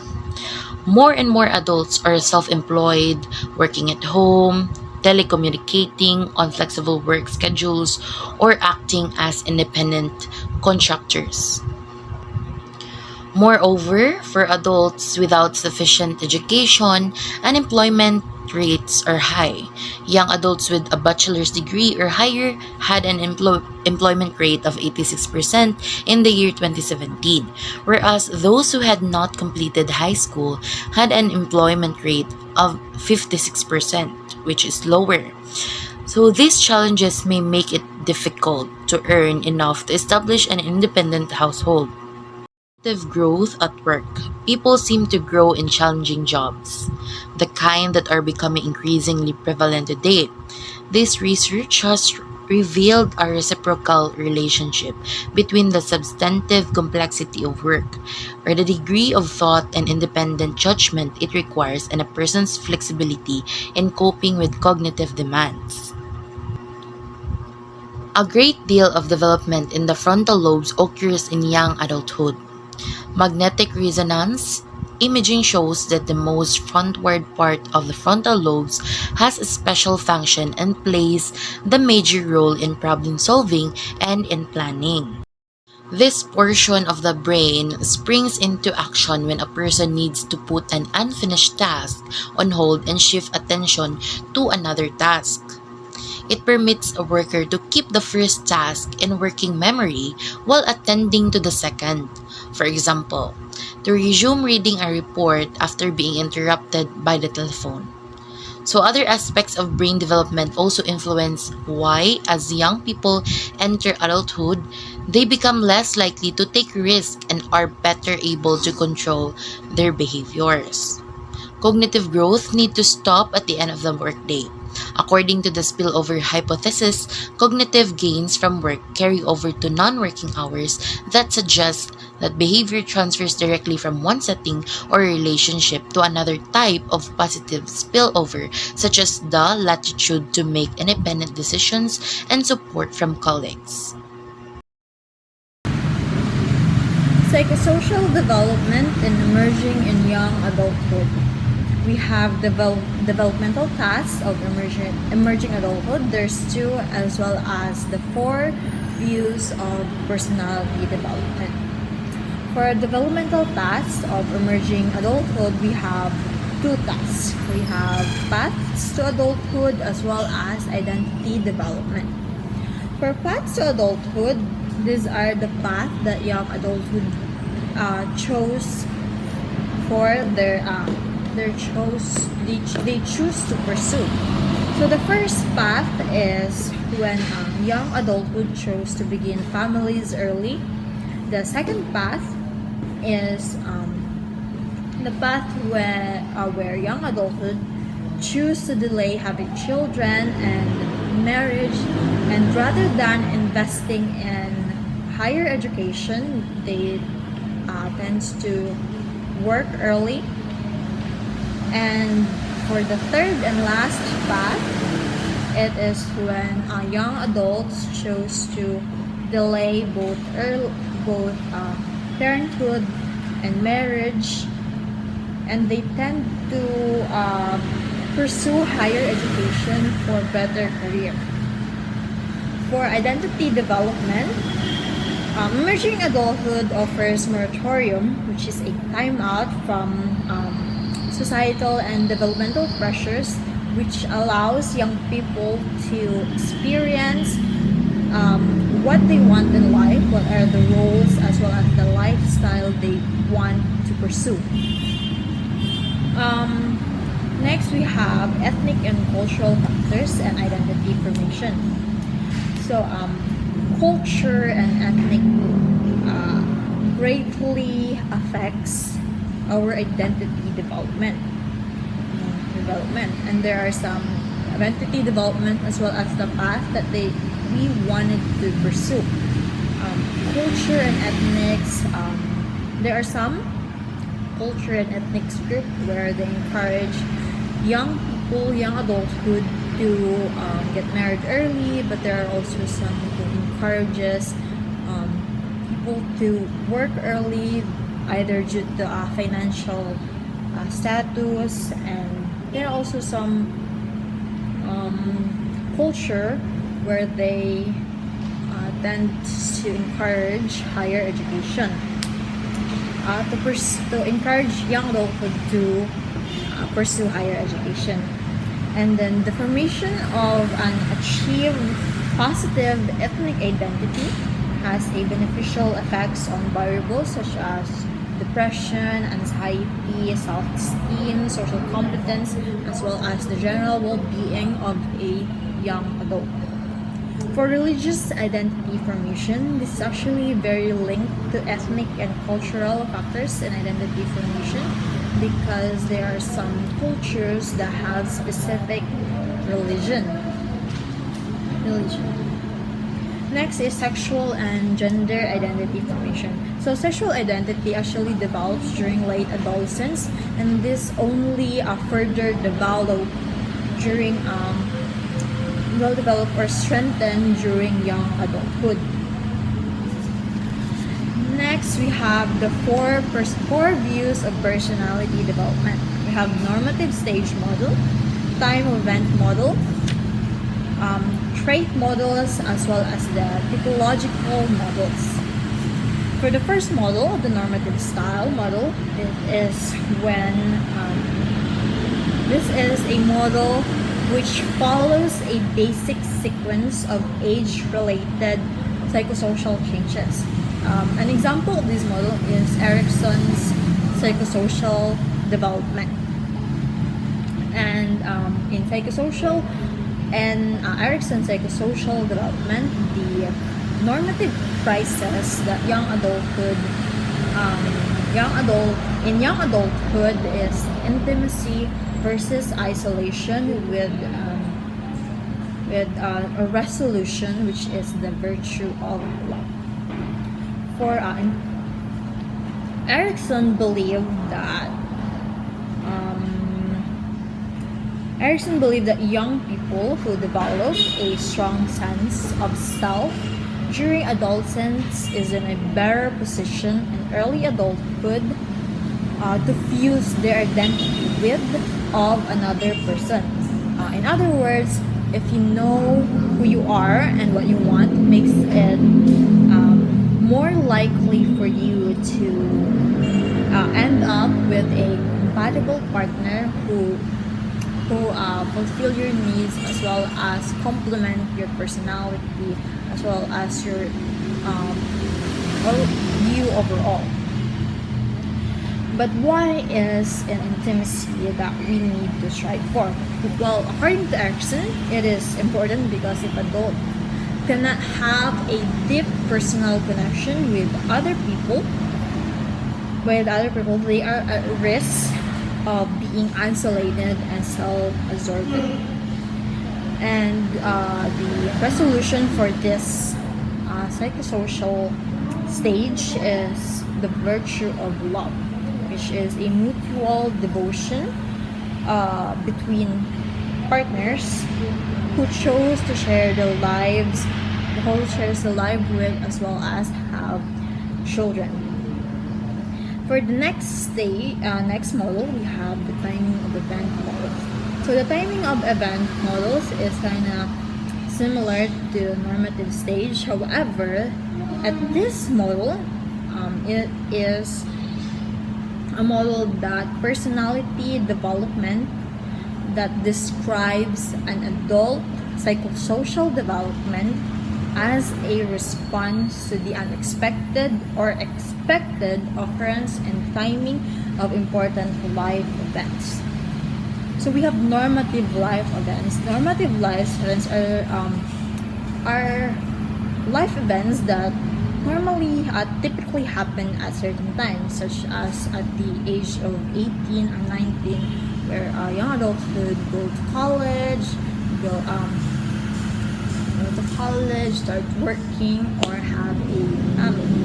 More and more adults are self-employed, working at home, telecommunicating on flexible work schedules, or acting as independent contractors. Moreover, for adults without sufficient education, unemployment rates are high. Young adults with a bachelor's degree or higher had an employment rate of 86% in the year 2017, whereas those who had not completed high school had an employment rate of 56%, which is lower. So these challenges may make it difficult to earn enough to establish an independent household. Active growth at work. People seem to grow in challenging jobs, the kind that are becoming increasingly prevalent today. This research has revealed a reciprocal relationship between the substantive complexity of work, or the degree of thought and independent judgment it requires, and a person's flexibility in coping with cognitive demands. A great deal of development in the frontal lobes occurs in young adulthood. Magnetic resonance imaging shows that the most frontward part of the frontal lobes has a special function and plays the major role in problem solving and in planning. This portion of the brain springs into action when a person needs to put an unfinished task on hold and shift attention to another task. It permits a worker to keep the first task in working memory while attending to the second. For example, to resume reading a report after being interrupted by the telephone. So, other aspects of brain development also influence why, as young people enter adulthood, they become less likely to take risks and are better able to control their behaviors. Cognitive growth need to stop at the end of the workday. According to the spillover hypothesis, cognitive gains from work carry over to non-working hours that suggests that behavior transfers directly from one setting or relationship to another type of positive spillover, such as the latitude to make independent decisions and support from colleagues. Psychosocial development and emerging in young adulthood. We have developmental tasks of emerging adulthood. There's two, as well as the four views of personality development. For developmental tasks of emerging adulthood, we have two tasks. We have paths to adulthood as well as identity development. For paths to adulthood, these are the path that young adulthood chose for they choose to pursue. So the first path is when young adulthood chose to begin families early. The second path is the path where young adulthood choose to delay having children and marriage, and rather than investing in higher education, they tends to work early. And for the third and last path, it is when young adults chose to delay both parenthood and marriage, and they tend to pursue higher education for better career. For identity development, emerging adulthood offers moratorium, which is a timeout from societal and developmental pressures, which allows young people to experience what they want in life, what are the roles as well as the lifestyle they want to pursue. Next, we have ethnic and cultural factors and identity formation. So, culture and ethnic greatly affects our identity development. And there are some identity development as well as the path that we wanted to pursue. Culture and ethnics, there are some culture and ethnics group where they encourage young people, young adulthood to get married early, but there are also some who encourages people to work early, either due to financial status, and there are also some culture where they tend to encourage higher education, to encourage young adulthood to pursue higher education. And then the formation of an achieved positive ethnic identity has a beneficial effects on variables such as depression, anxiety, self-esteem, social competence, as well as the general well-being of a young adult. For religious identity formation, this is actually very linked to ethnic and cultural factors in identity formation because there are some cultures that have specific religion. Next is sexual and gender identity formation. So sexual identity actually develops during late adolescence, and this only further develop during will develop or strengthen during young adulthood. Next, we have the four views of personality development. We have normative stage model, time event model, trait models, as well as the typological models. For the first model, the normative style model, it is when this is a model which follows a basic sequence of age-related psychosocial changes. An example of this model is Erikson's psychosocial development. And in psychosocial and Erikson's psychosocial development, the normative crisis that young adulthood is intimacy versus isolation with a resolution, which is the virtue of love. For Erikson believed that young people who develop a strong sense of self during adolescence is in a better position in early adulthood to fuse their identity with of another person. In other words, if you know who you are and what you want, makes it more likely for you to end up with a compatible partner who fulfill your needs as well as complement your personality as well as your you overall. But why is an intimacy that we need to strive for? Well, according to Erikson, it is important because if adults cannot have a deep personal connection with other people, they are at risk of being isolated and self-absorbed. And the resolution for this psychosocial stage is the virtue of love, which is a mutual devotion between partners who chose to share their lives, who shares the life with, as well as have children. For the next model, we have the timing of event model. So the timing of event models is kind of similar to normative stage. However, at this model, it is a model that personality development that describes an adult psychosocial development as a response to the unexpected or expected occurrence and timing of important life events. So we have normative life events. Normative life events are life events that normally typically happen at certain times, such as at the age of 18 or 19, where young adults would go to college, start working, or have a family.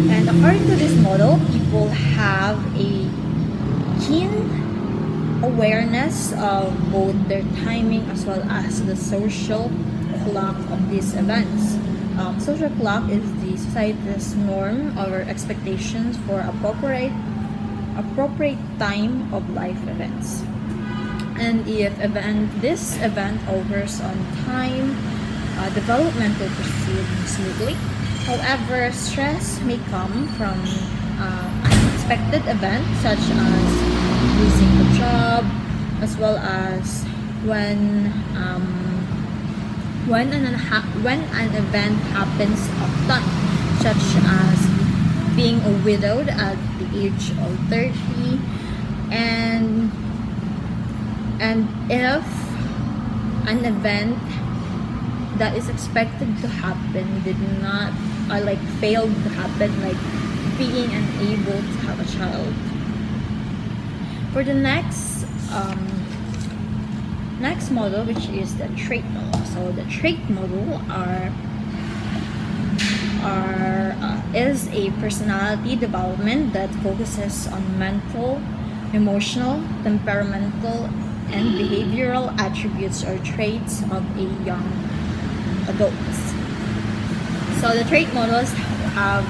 And according to this model, people have a keen awareness of both their timing as well as the social clock of these events. Social clock is the society's norm or expectations for appropriate time of life events. And if this event occurs on time, development will proceed smoothly. However, stress may come from unexpected events such as losing a job, as well as when when an event happens often, such as being a widowed at the age of 30, and if an event that is expected to happen did not, or like failed to happen, like being unable to have a child. For the next model, which is the trait model. So the trait model is a personality development that focuses on mental, emotional, temperamental, and behavioral attributes or traits of a young adult. So the trait models have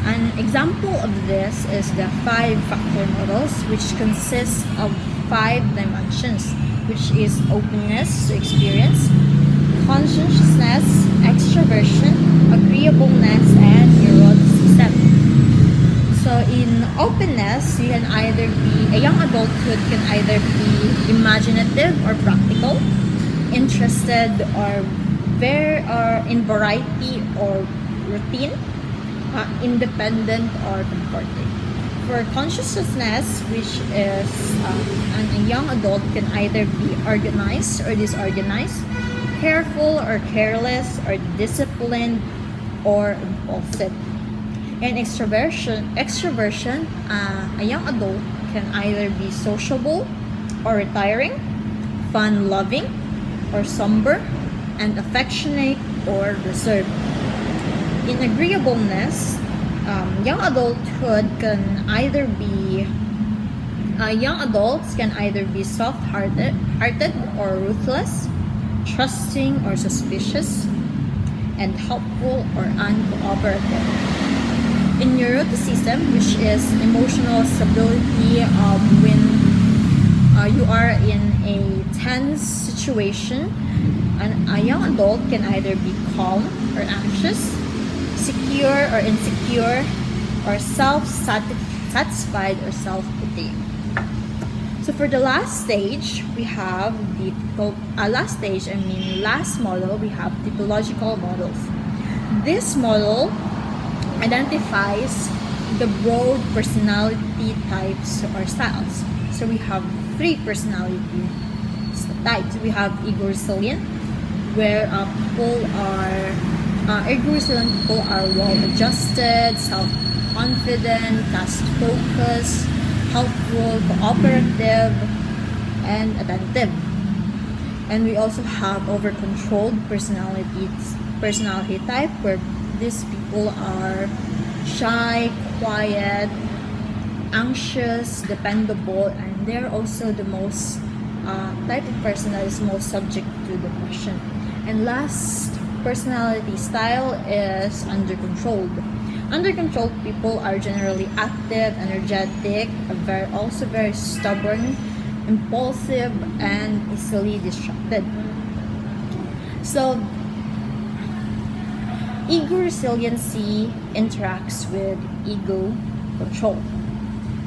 an example of this is the 5-factor models, which consists of 5 dimensions, which is openness to experience, conscientiousness, extroversion, agreeableness, and neuroticism. So in openness, you can either be, a young adulthood can either be imaginative or practical, interested or in variety or routine, independent or comforting. For conscientiousness, which is a young adult can either be organized or disorganized, careful or careless, or disciplined or impulsive. And extroversion, a young adult can either be sociable or retiring, fun-loving or somber, and affectionate or reserved. In agreeableness, young adults can either be soft-hearted or ruthless, trusting or suspicious, and helpful or uncooperative. In neuroticism, which is emotional stability, when you are in a tense situation, a young adult can either be calm or anxious, secure or insecure, or self-satisfied or self-pitying. So for the last stage, we have last model, we have typological models. This model identifies the broad personality types or styles. So we have 3 personality types. We have ego-resilient, where ego-resilient people are well-adjusted, self-confident, task-focused, helpful, cooperative, and attentive. And we also have over-controlled personality type, where these people are shy, quiet, anxious, dependable, and they're also the most type of person that is most subject to depression. And last personality style is under-controlled. Under-controlled people are generally active, energetic, also very stubborn, impulsive, and easily distracted. So ego resiliency interacts with ego control.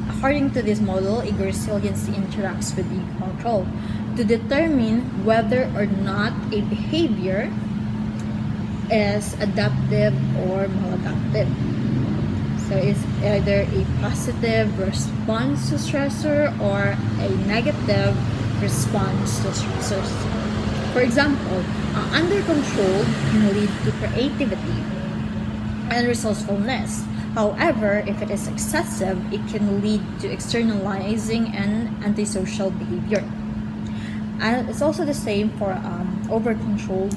According to this model, ego resiliency interacts with ego control to determine whether or not a behavior is adaptive or maladaptive. So it's either a positive response to stressor or a negative response to stressors. For example, under control can lead to creativity and resourcefulness. However, if it is excessive, it can lead to externalizing and antisocial behavior. And it's also the same for over-controlled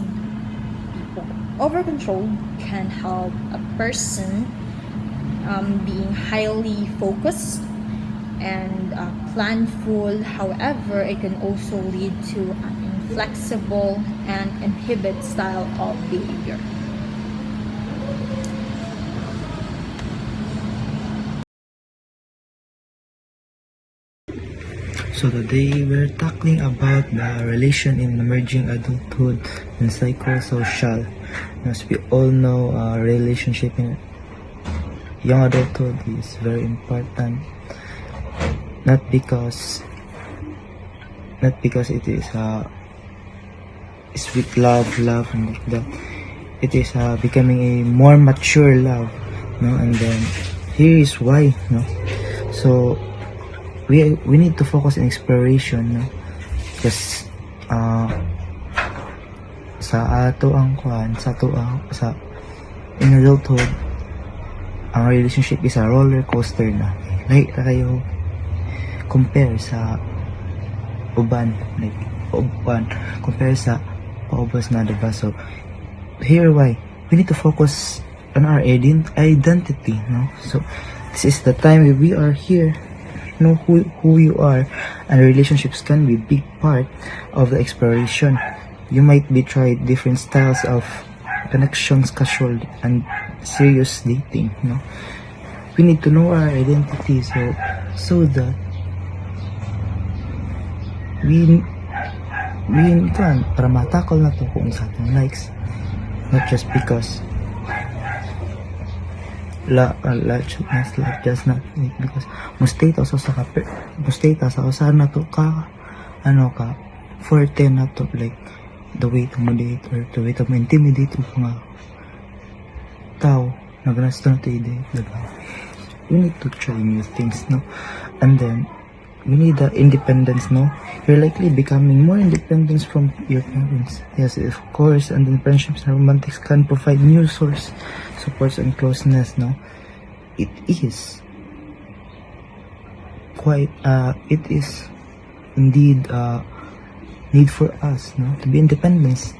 people. Over-controlled can help a person being highly focused and planful. However, it can also lead to an inflexible and inhibit style of behavior. So today we're tackling about the relation in emerging adulthood and psychosocial. As we all know, relationship in young adulthood is very important. Not because not because it is sweet love and like that. It is becoming a more mature love, no? And then here is why, no? So we need to focus on exploration, no? Because sa ato ang kuan, sa in adulthood, ang relationship is a roller coaster na. Like kayo compare sa uban, like uban compare sa paubos na, diba? So here why we need to focus on our identity, no? So this is the time we are here, know who you are, and relationships can be a big part of the exploration. You might be tried different styles of connections, casual and serious dating, no? We need to know our identity, so that we kan para matakol na to kung sa atong likes, not just because just not because mustay ta sa usa na to ka forte na to, like the way to date or the way to intimidate mga tao na gusto na to i-date, diba? We need to try new things, no? And then we need the independence, no? You're likely becoming more independent from your parents. Yes, of course. And then friendships and romantics can provide new source, supports and closeness, no? It is indeed need for us, no? To be independent.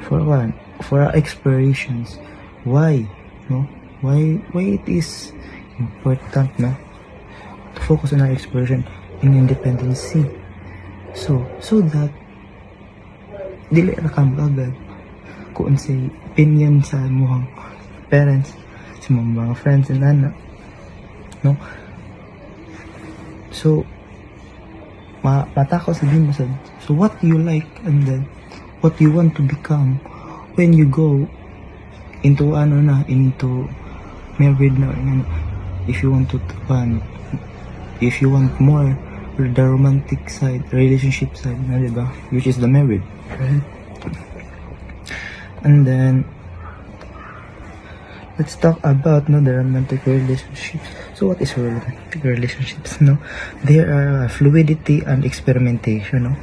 For our explorations. Why, no? Why it is important, no? To focus on our exploration in independency, so that dili ra ka agad kung sa opinion sa mga parents, sa mga friends and anak, no? So matakaw sa din mo sa so what you like and then what you want to become when you go into into married na, if you want to if you want more the romantic side, relationship side na, diba? Which is the married, right? And then let's talk about the romantic relationships. So what is romantic relationships, no? There are fluidity and experimentation, no?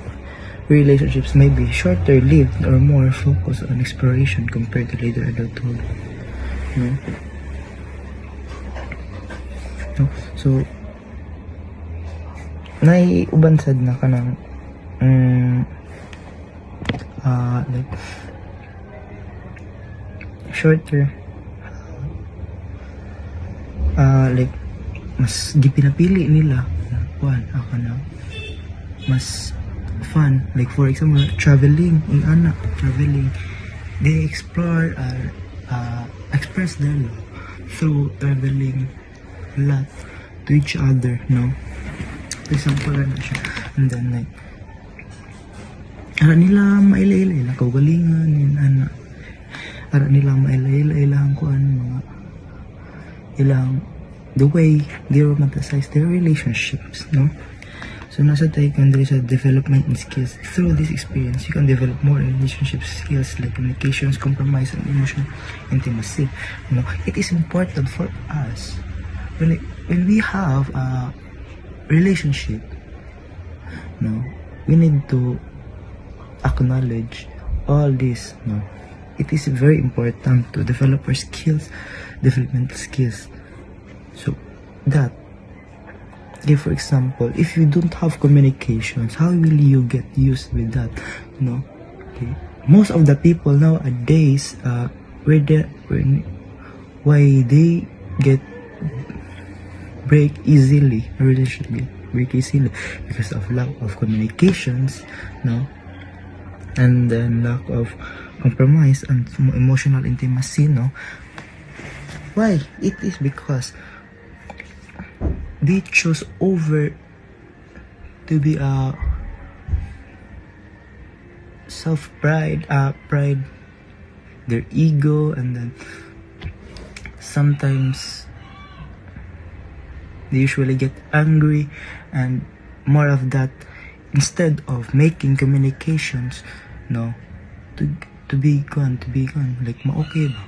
Relationships may be shorter lived or more focused on exploration compared to later adulthood, no? So naiubansad na ka ng like shorter like mas gipinapili nila mas fun, like for example traveling they explore express their love through traveling a lot to each other, no? For example, siya. And then like ara nila maila-ila kaugalingan yun, ara nila maila-ila mga ilang the way they romanticize their relationships, no? So nasa tayo kan diri sa development and skills. Through this experience, you can develop more relationship skills like communications, compromise, and emotional intimacy. You know, it is important for us when we have a relationship, no, we need to acknowledge all this, no. It is very important to develop our skills, developmental skills. So that, for example, if you don't have communications, how will you get used with that? You know, okay. Most of the people nowadays, why they get break easily, a relationship break easily because of lack of communications, no, and then lack of compromise and emotional intimacy, no. Why? It is because they chose over to be pride, their ego, and then sometimes they usually get angry, and more of that instead of making communications, no, to be gone, like okay ba?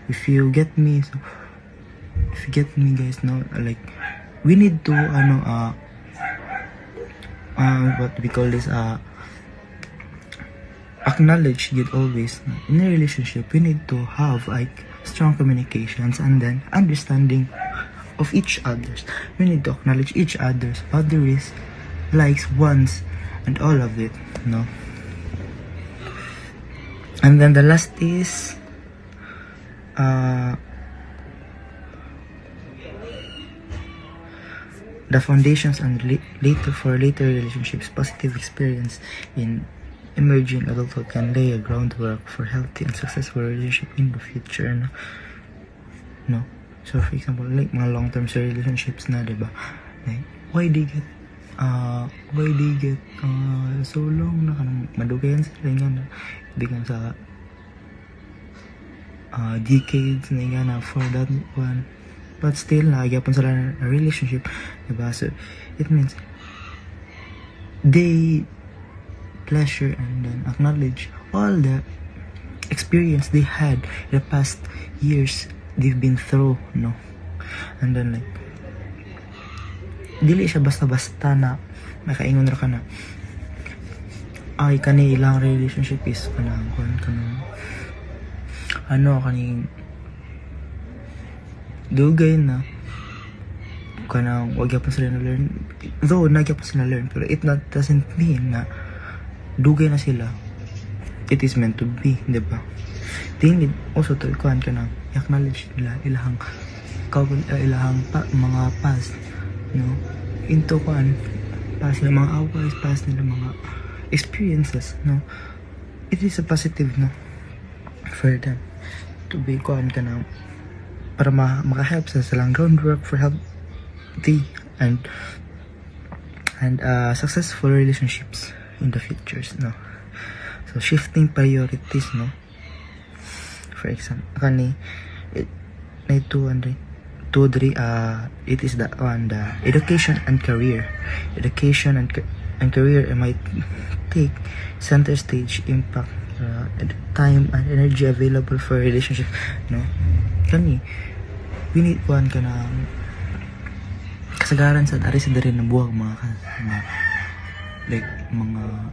If you get me, guys, no, like we need to what we call this, acknowledge it always. In a relationship, we need to have like strong communications and then understanding of each other's. We need to acknowledge each other's boundaries, likes, wants, and all of it, no? And then the last is the foundations and later relationships. Positive experience in emerging adulthood can lay a groundwork for healthy and successful relationship in the future, no? So for example, like mga long-term relationships na, diba? Like, why they get so long na kanang madugayan sila nga na bigyan sa decades na nga na for that one, but still nagyapon sila na relationship, diba? So it means they pleasure and then acknowledge all the experience they had in the past years they've been through, no? And then like dili siya basta-basta na makaingon ra ka na ay kani ilang relationship is kanang kaning dugay na kanang wag gyapon sila na learn, though nagyapon sila learn, pero it doesn't mean na dugay na sila. It is meant to be, diba? They need also to kanang acknowledge nila ilahang mga past, no? Into past nila mga aways, past nila mga experiences, no? It is a positive, no, for them to be kanang para maka-help sa silang groundwork for healthy and successful relationships in the futures, no? So shifting priorities, no? For example, it is the education and career. Education and career might take center stage, impact time and energy available for relationship, no? We need one kasagaran sa dari ng buwag mga like mga,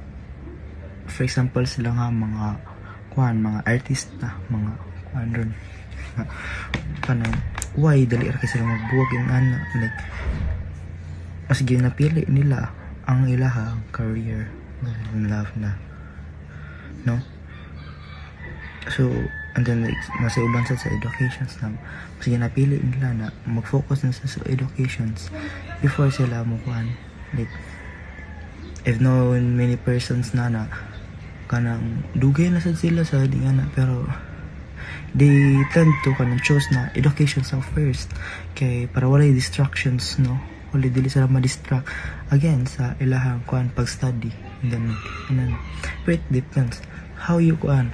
for example, sila nga mga artista, mga ron kanang why dali ra kasi sila magbuwag yung like mas ginapili nila ang ilaha career and love na, no? So and then like nasa uban sa educations na mas ginapili nila na mag-focus na sa educations before sila mo like I've known many persons na kanang dugay na sad sila sa di nga na, pero they tend to kanang choose na education sa first kay para walay distractions, no? Wala dili sila ma-distract again sa ilahang pag-study, and then but it depends how you kaning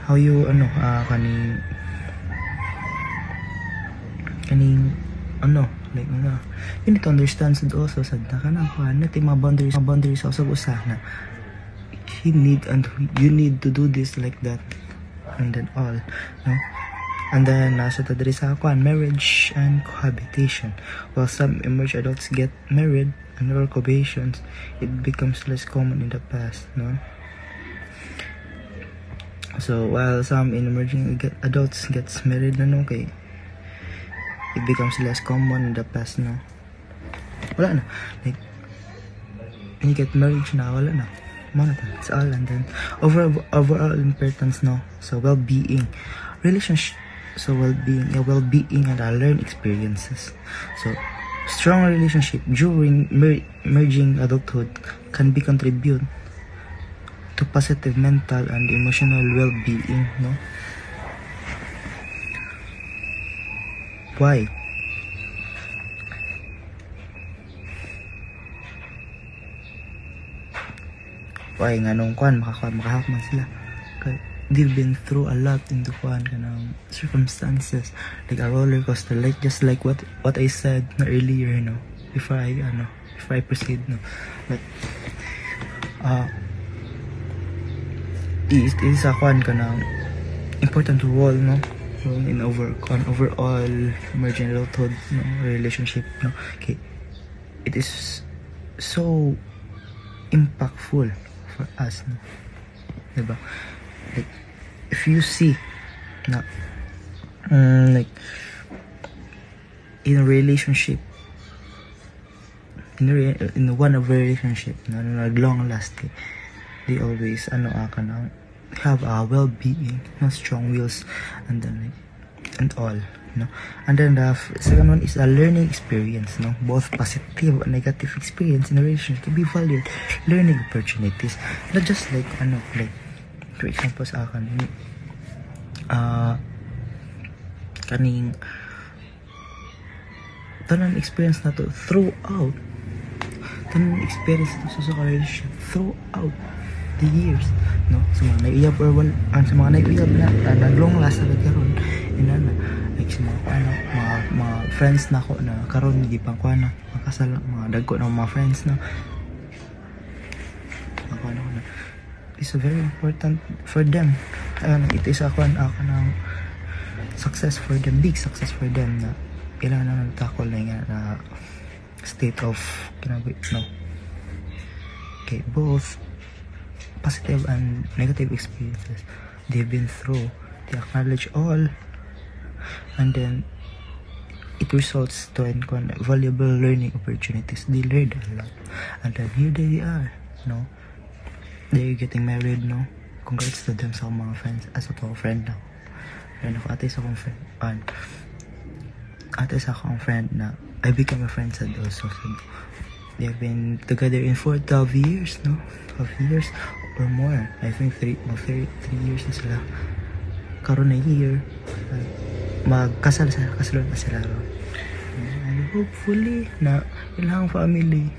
like you need to understand also sa kanang natin mga boundaries also usa na you need to do this like that and then all, no? And then nasa tadiri sa marriage and cohabitation. While some emerging adults get married and or cohabitations, it becomes less common in the past, no? So while some emerging adults gets married na, okay, it becomes less common in the past, no? Wala na, like when you get married na, wala na. It's all. And then overall importance, no? So well-being, relationship, so well-being and learned experiences. So strong relationship during merging adulthood can be contribute to positive mental and emotional well-being, no? Why? Why nga nung makahap man sila kay they've been through a lot in the kanang circumstances, like a roller coaster, like just like what I said na earlier, no, before I proceed, no, but is a kwan ka ng important role, no, in overall emerging adulthood, no, relationship, no. Okay, it is so impactful for us, no, diba? Like, if you see na like in a relationship, in one of a relationship na nag-long last, they always have a well-being, no, strong wills, and then and all, no. And then the second one is a learning experience, no, both positive and negative experience in a relationship to be valued, learning opportunities, not just like like for example sa akin, kaning tanan experience na to throughout sa relationship throughout the years, no, sa mga naiyab or sa mga naiyab na nag-long last na karon, like sa mga friends na ko na karon gipang kuana makasal, mga dagko na mga friends na ako na it's very important for them. It is ako ng success for them, big success for them, na ilan na nagtakol na state of no. Okay, both positive and negative experiences they've been through, they acknowledge all, and then it results to valuable learning opportunities. They learned a lot, and then here they are, no, they're getting married, no. Congrats to them sa mga friends, as a friend na ate sa akong friend na I became a friend sa also. So they've been together for 12 years, no, 12 years or more. I think 3 years na sila karon na year, magkasal na sila ron. And hopefully na ilang family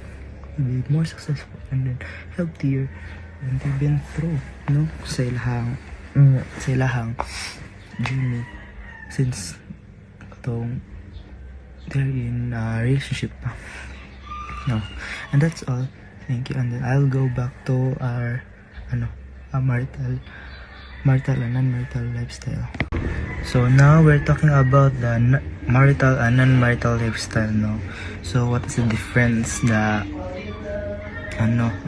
will be more successful and then healthier, and they've been through, no, sa ilahang journey since they're in a relationship pa, no. And that's all. Thank you. And then I'll go back to our marital and non-marital lifestyle. So now we're talking about the marital and non-marital lifestyle, no. So what is the difference, the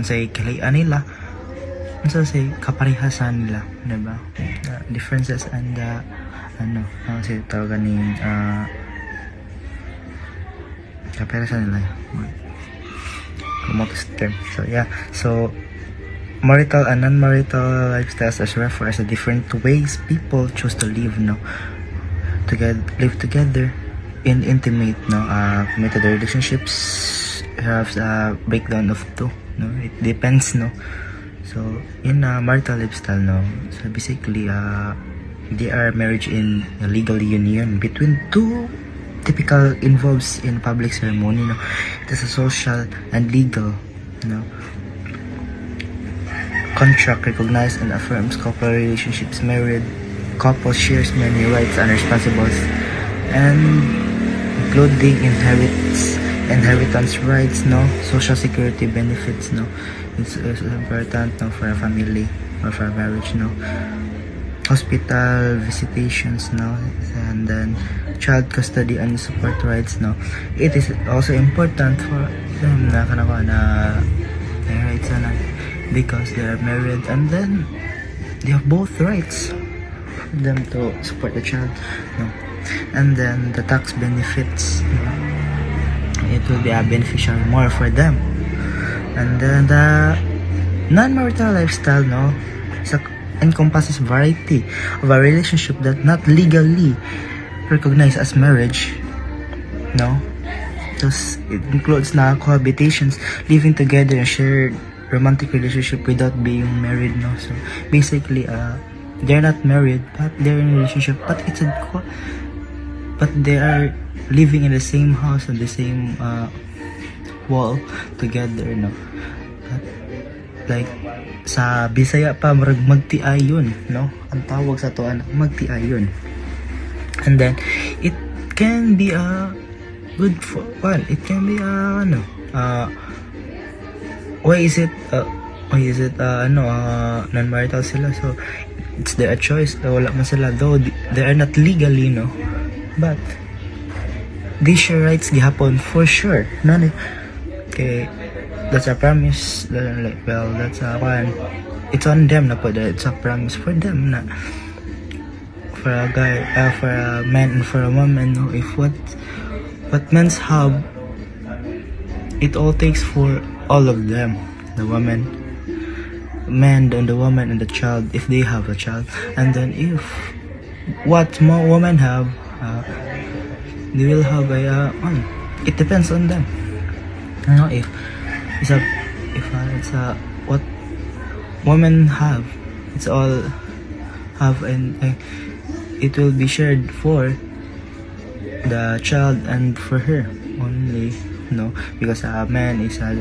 say kailan nila, say kaparehasan nila, diba? The differences and the say tawagan ni kaparehasan nila, term. So yeah, so marital and non-marital lifestyles as refer as the different ways people choose to live, no, live together in intimate, no, committed relationships have a breakdown of two, no, it depends, no. So in a marital lifestyle, no, so basically they are marriage in a legal union between two, typical involves in public ceremony, no. It is a social and legal, no, contract recognized and affirms couple relationships. Married couple shares many rights and responsibilities, and including inheritance rights, no, social security benefits, no. It's important, no, for a family or for a marriage, no. Hospital visitations, no, and then child custody and support rights, no. It is also important for them na their rights, na, because they are married, and then they have both rights for them to support the child, no. And then the tax benefits, no, it will be a beneficial more for them. And then the non-marital lifestyle, no, encompasses variety of a relationship that not legally recognized as marriage, no. Thus, it includes na cohabitations, living together and shared romantic relationship without being married, no. So basically they're not married but they're in a relationship, but they are living in the same house and the same wall together, no. But, like sa Bisaya pa magtiayon, no, ang tawag sa to magtiayon. And then it can be a good for it can be why is it or is it non-marital sila, so it's their choice. Wala man sila, though they are not legally, no, but they share rights gihapon for sure, no. Okay, that's a promise, like, well, that's a one, it's on them na po, that it's a promise for them na for a guy, for a man and for a woman, no, if what men's have, it all takes for all of them, the woman, man, and the woman and the child, if they have a child, and then if what more women have, they will have a it depends on them, you know, if it's a what women have, it's all have, and it will be shared for the child and for her only, no, because a man is a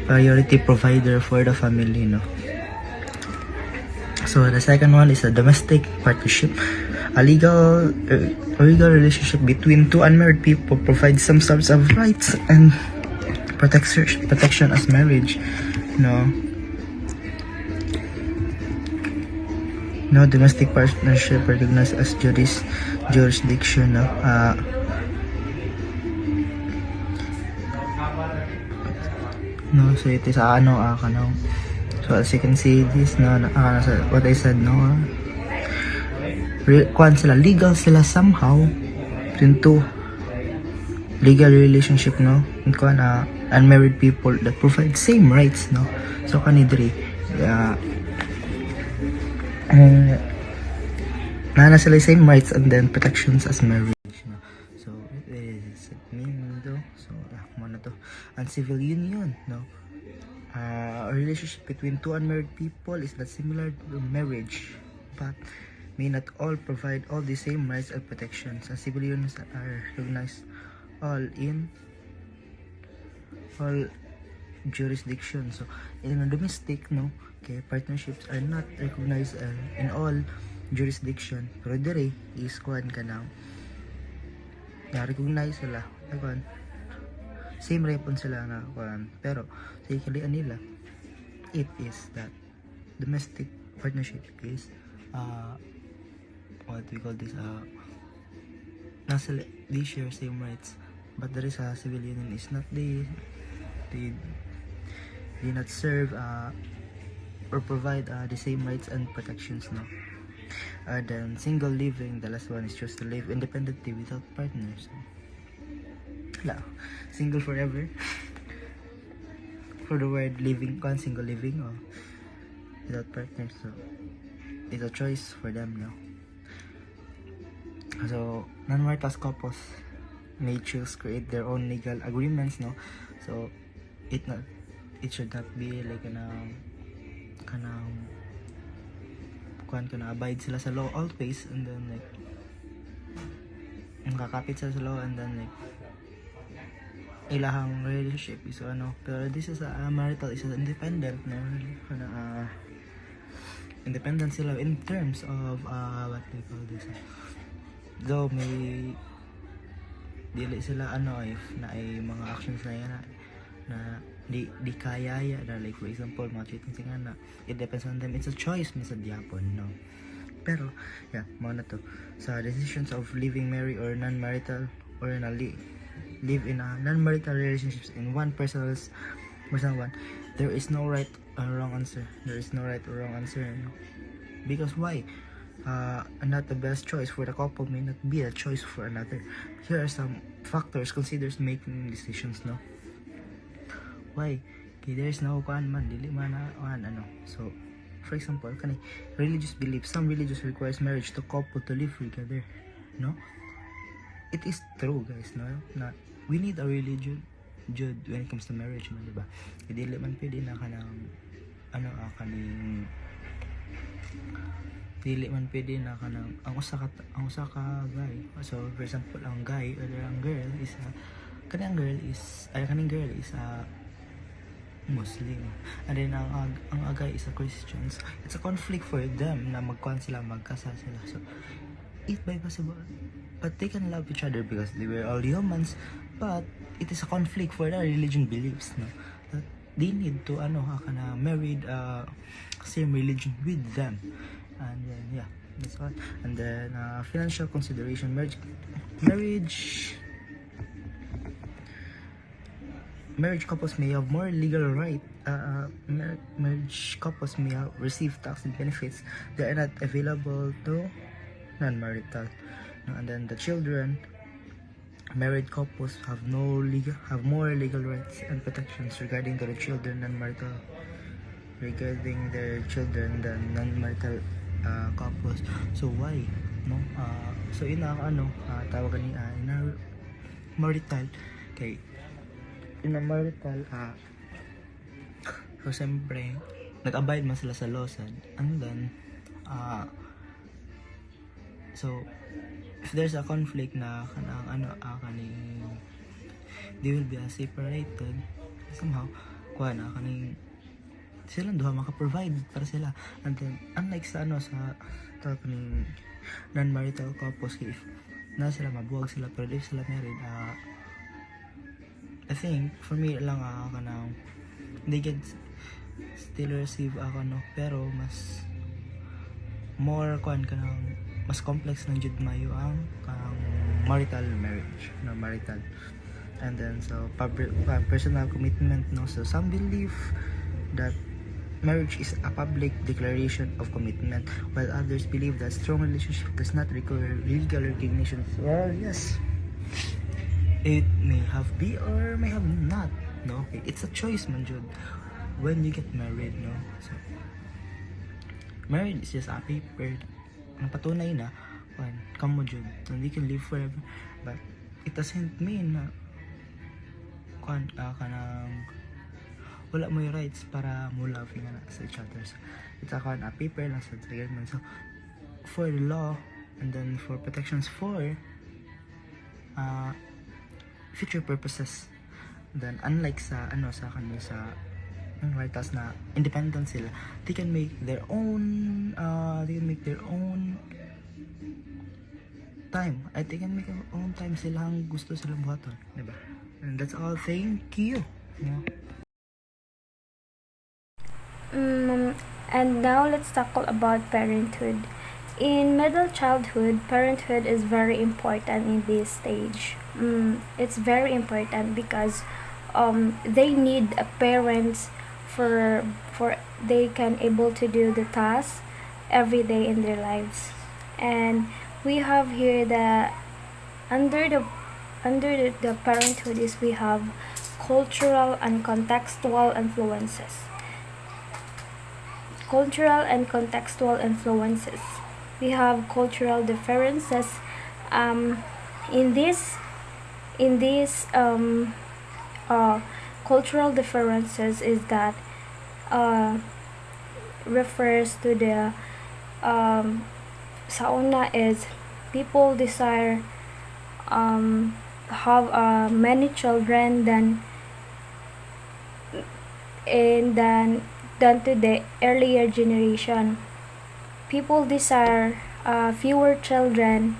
priority provider for the family, no. So the second one is a domestic partnership. A legal relationship between two unmarried people provides some sorts of rights and protection as marriage, no. No, domestic partnership recognized as jurisdiction, no. No, so it is so as you can see this, no, what I said, no, sila, legal sila somehow between two legal relationship, no, and unmarried people that provide same rights, no. So kanidri nana sila same rights and then protections as marriage, no. So it is so muna to and civil union, no. A relationship between two unmarried people is not similar to marriage, but may not all provide all the same rights and protections. As civil unions are recognized all jurisdictions. So in a domestic, no, okay, partnerships are not recognized in all jurisdiction. Pero dire is kuan ka na recognize sila. Kuan same repon sila nga kuan, pero sa ikalian nila, it is that domestic partnership is what we call this, they share same rights, but there is a civil union is not, they not serve or provide the same rights and protections, no. Then single living, the last one is just to live independently without partners. Single forever. For the word living, single living or without partners, so it's a choice for them, no. So non-marital couples may choose create their own legal agreements, no. So it should not be like abide sila sa law always, and then like makakapit sila sa law, and then like ilahang relationship is pero this is a marital is independent, no. Independent sila in terms of what they call this, though may dili sila if na ay mga actions na yan na di kaya na, like for example mga cheating sila na, it depends on them, it's a choice sa diapon, no. Pero yeah, mga na to sa decisions of living married or non-marital or live in a non-marital relationships in one personal one, there is no right or wrong answer, no? Because why? Not the best choice for the couple may not be a choice for another. Here are some factors considered making decisions, no. Why? Okay, there's no dili man so for example religious beliefs, some religions requires marriage to couple to live together, no. It is true, guys, no, na we need a religion when it comes to marriage, no, diba? Dili man pwede na dili man pwede na ang usa ka guy, so for example ang guy or ang girl is kaning girl is a Muslim, and then ang guy is a Christian, so it's a conflict for them na magkasal sila, so it by possible, but they can love each other because they were all humans, but it is a conflict for the religion beliefs, no, that they need to kana married same religion with them. And then yeah, that's all. And then financial consideration, marriage marriage couples may have more legal right. Marriage couples may have receive tax benefits that are not available to non-marital. And then the children, married couples have more legal rights and protections regarding to the children non-marital regarding their children than non-marital couples. So why, no? So tawagan ni in a marital kay in a marital so siyempre nag-abide man sila sa laws, and then so if there's a conflict na kaning they will be separated somehow kaning silang duha maka-provide para sila. And then unlike sa kaning non-marital couples, if na sila mabuwag sila pero if sila married, I think for me lang kanang they can still receive pero mas more kanang mas complex ng jud mayo ang marital marriage, no, marital. And then so personal commitment, no, so some believe that marriage is a public declaration of commitment, while others believe that strong relationship does not require legal recognition. Well, yes, it may have be or may have not, no, okay, it's a choice man jud when you get married, no. So marriage is just a paper na patunay na kamo jud and we can live forever, but it doesn't mean na kanang wala mo yung rights para mo loving sa each other. So it's a paper lang sa agreement. So for the law and then for protections for future purposes, then unlike sa writers na independent sila, they can make their own time. They can make their own time silang gusto silang buhaton, diba? And that's all. Thank you. Yeah. And now let's tackle about parenthood. In middle childhood, parenthood is very important in this stage. It's very important because they need parents for they can able to do the tasks every day in their lives. And we have here the under the parenthood is we have cultural and contextual influences. Cultural and contextual influences. We have cultural differences. In this cultural differences is that refers to the sa una is people desire have many children than to the earlier generation. People desire fewer children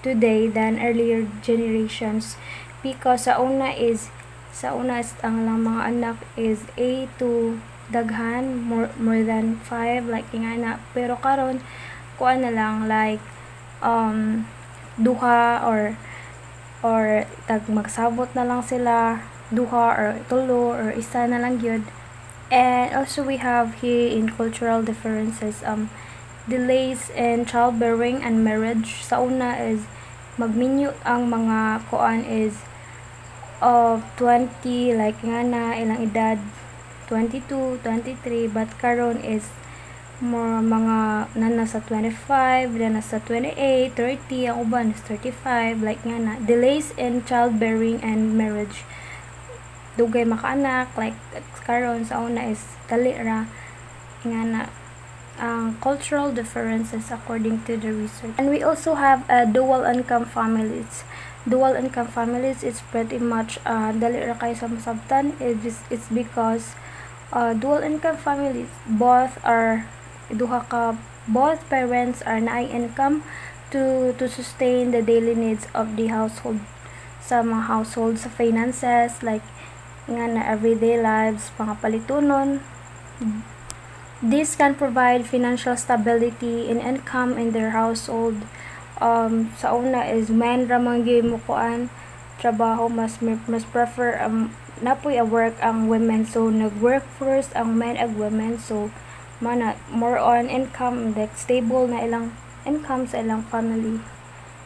today than earlier generations because sa una is ang lang mga anak is to daghan more than 5 like ingana, pero karon kuan na lang like duha or tag magsabot na lang sila duha or tulo or isa na lang gyud. And also we have here in cultural differences delays in childbearing and marriage. Sa una is magminyo ang mga kuan is 20 like nga na ilang edad 22, 23, but karon is more mga nasa 25, nasa 28, 30, ang uban is 35 like nga na. Delays in childbearing and marriage, dugay makaanak like karon sa una is dali ra nga na. Cultural differences according to the research. And we also have dual income families. Dual income families is pretty much dali ra kay sa masabtan. It's because dual income families both parents are naay income to sustain the daily needs of the household. sa mga household, sa finances, like nga na everyday lives, pangapalitunon. This can provide financial stability and income in their household. Sa una is men ramang gimukuan trabaho, mas prefer napoy a work ang women, so nag-work first ang men ag women, so mana more on income, like stable na ilang income sa ilang family.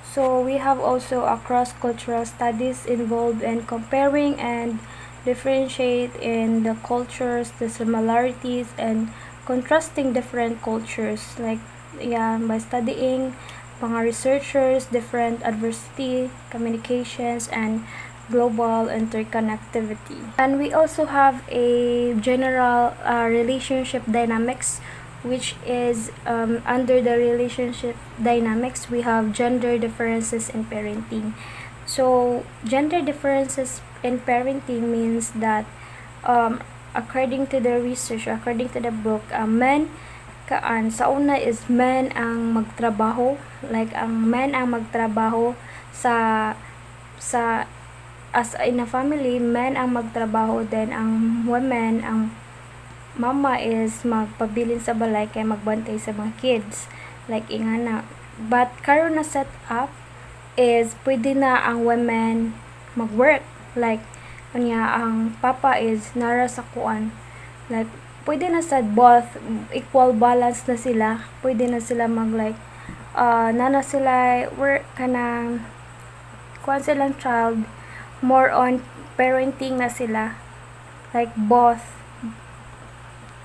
So we have also a cross-cultural studies involved in comparing and differentiate in the cultures, the similarities, and contrasting different cultures. Like, yeah, by studying mga researchers, different adversity, communications, and global interconnectivity. And we also have a general relationship dynamics, which is under the relationship dynamics, we have gender differences in parenting. So, gender differences in parenting means that according to the research, according to the book, men sa una is men ang magtrabaho, like ang men ang magtrabaho sa as in a family, men ang magtrabaho, then ang women, ang mama is magpabilin sa balay kay magbantay sa mga kids, like ingana. But karon na set up is pwede na ang women mag-work, like kanya ang papa is nara sa kuan, like pwede na sa both equal balance na sila, pwede na sila mag like nana sila work kanang kuan silang child, more on parenting na sila, like both.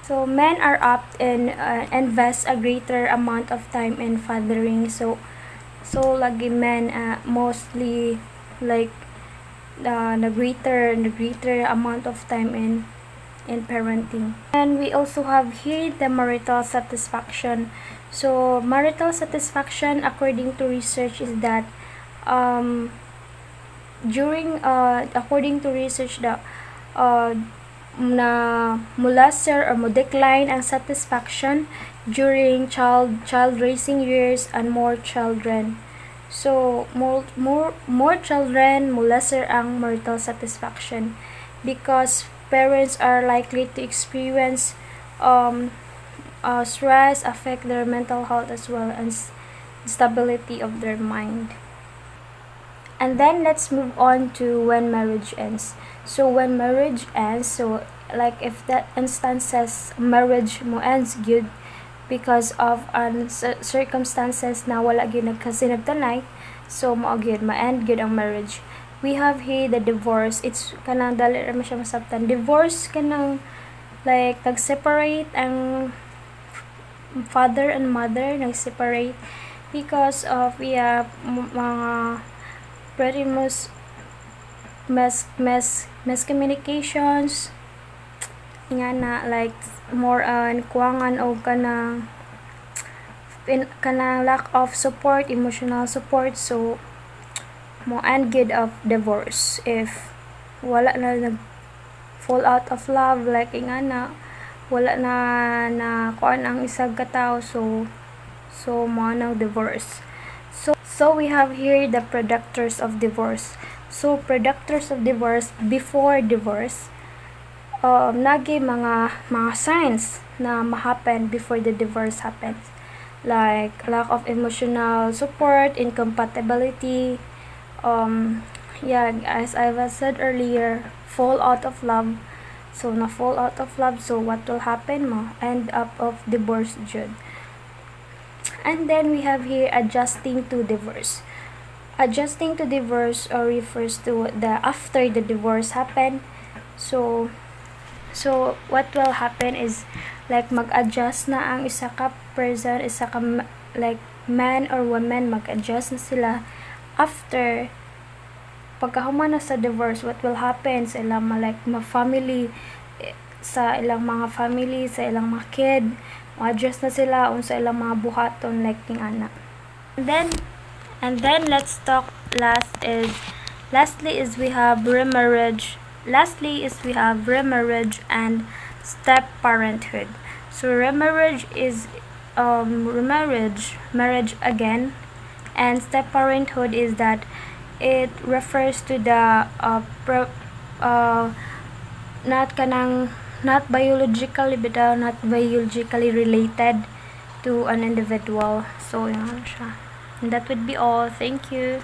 So men are apt in invest a greater amount of time in fathering, so lagi men mostly like the greater amount of time in parenting. And we also have here the marital satisfaction. So marital satisfaction, according to research, is that according to research that na mulaser or mo decline ang satisfaction during child raising years and more children. So more children, mulaser ang marital satisfaction, because parents are likely to experience stress, affect their mental health as well, and stability of their mind. And then let's move on to when marriage ends. So when marriage ends, so like if that instances marriage mo ends good because of circumstances na wala gyud nagkasinabtanay, so mao gyud ma-end gyud ang marriage. We have here the divorce. It's kanang dali ra man siya masabtan. Divorce kanang like nag-separate ang father and mother, nag-separate because of mga pretty much miscommunications nga na, like more on kuwangan o kanang lack of support, emotional support, so mo and good of divorce if wala na nag fall out of love, like ingana wala na kuan ang isang katao, so mo na divorce. So we have here the predictors of divorce. So predictors of divorce before divorce, nagi mga signs na ma-happen before the divorce happens, like lack of emotional support, incompatibility, as I was said earlier, fall out of love. So na fall out of love, so what will happen mo? End up of divorce jud. And then we have here adjusting to divorce. Adjusting to divorce refers to the after the divorce happen. So what will happen is like mag-adjust na ang isa ka person, isa ka like man or woman, mag-adjust na sila after pagkahuman na sa divorce. What will happen sa ilang family, sa ilang mga family, sa ilang mga kid, ma-adjust na sila unsa ilang mga buhaton, like ning ana. And then let's talk lastly is we have remarriage. Lastly is we have remarriage and step parenthood. So remarriage is marriage again, and step parenthood is that it refers to the not biologically but not biologically related to an individual. So yun siya. And that would be all. Thank you.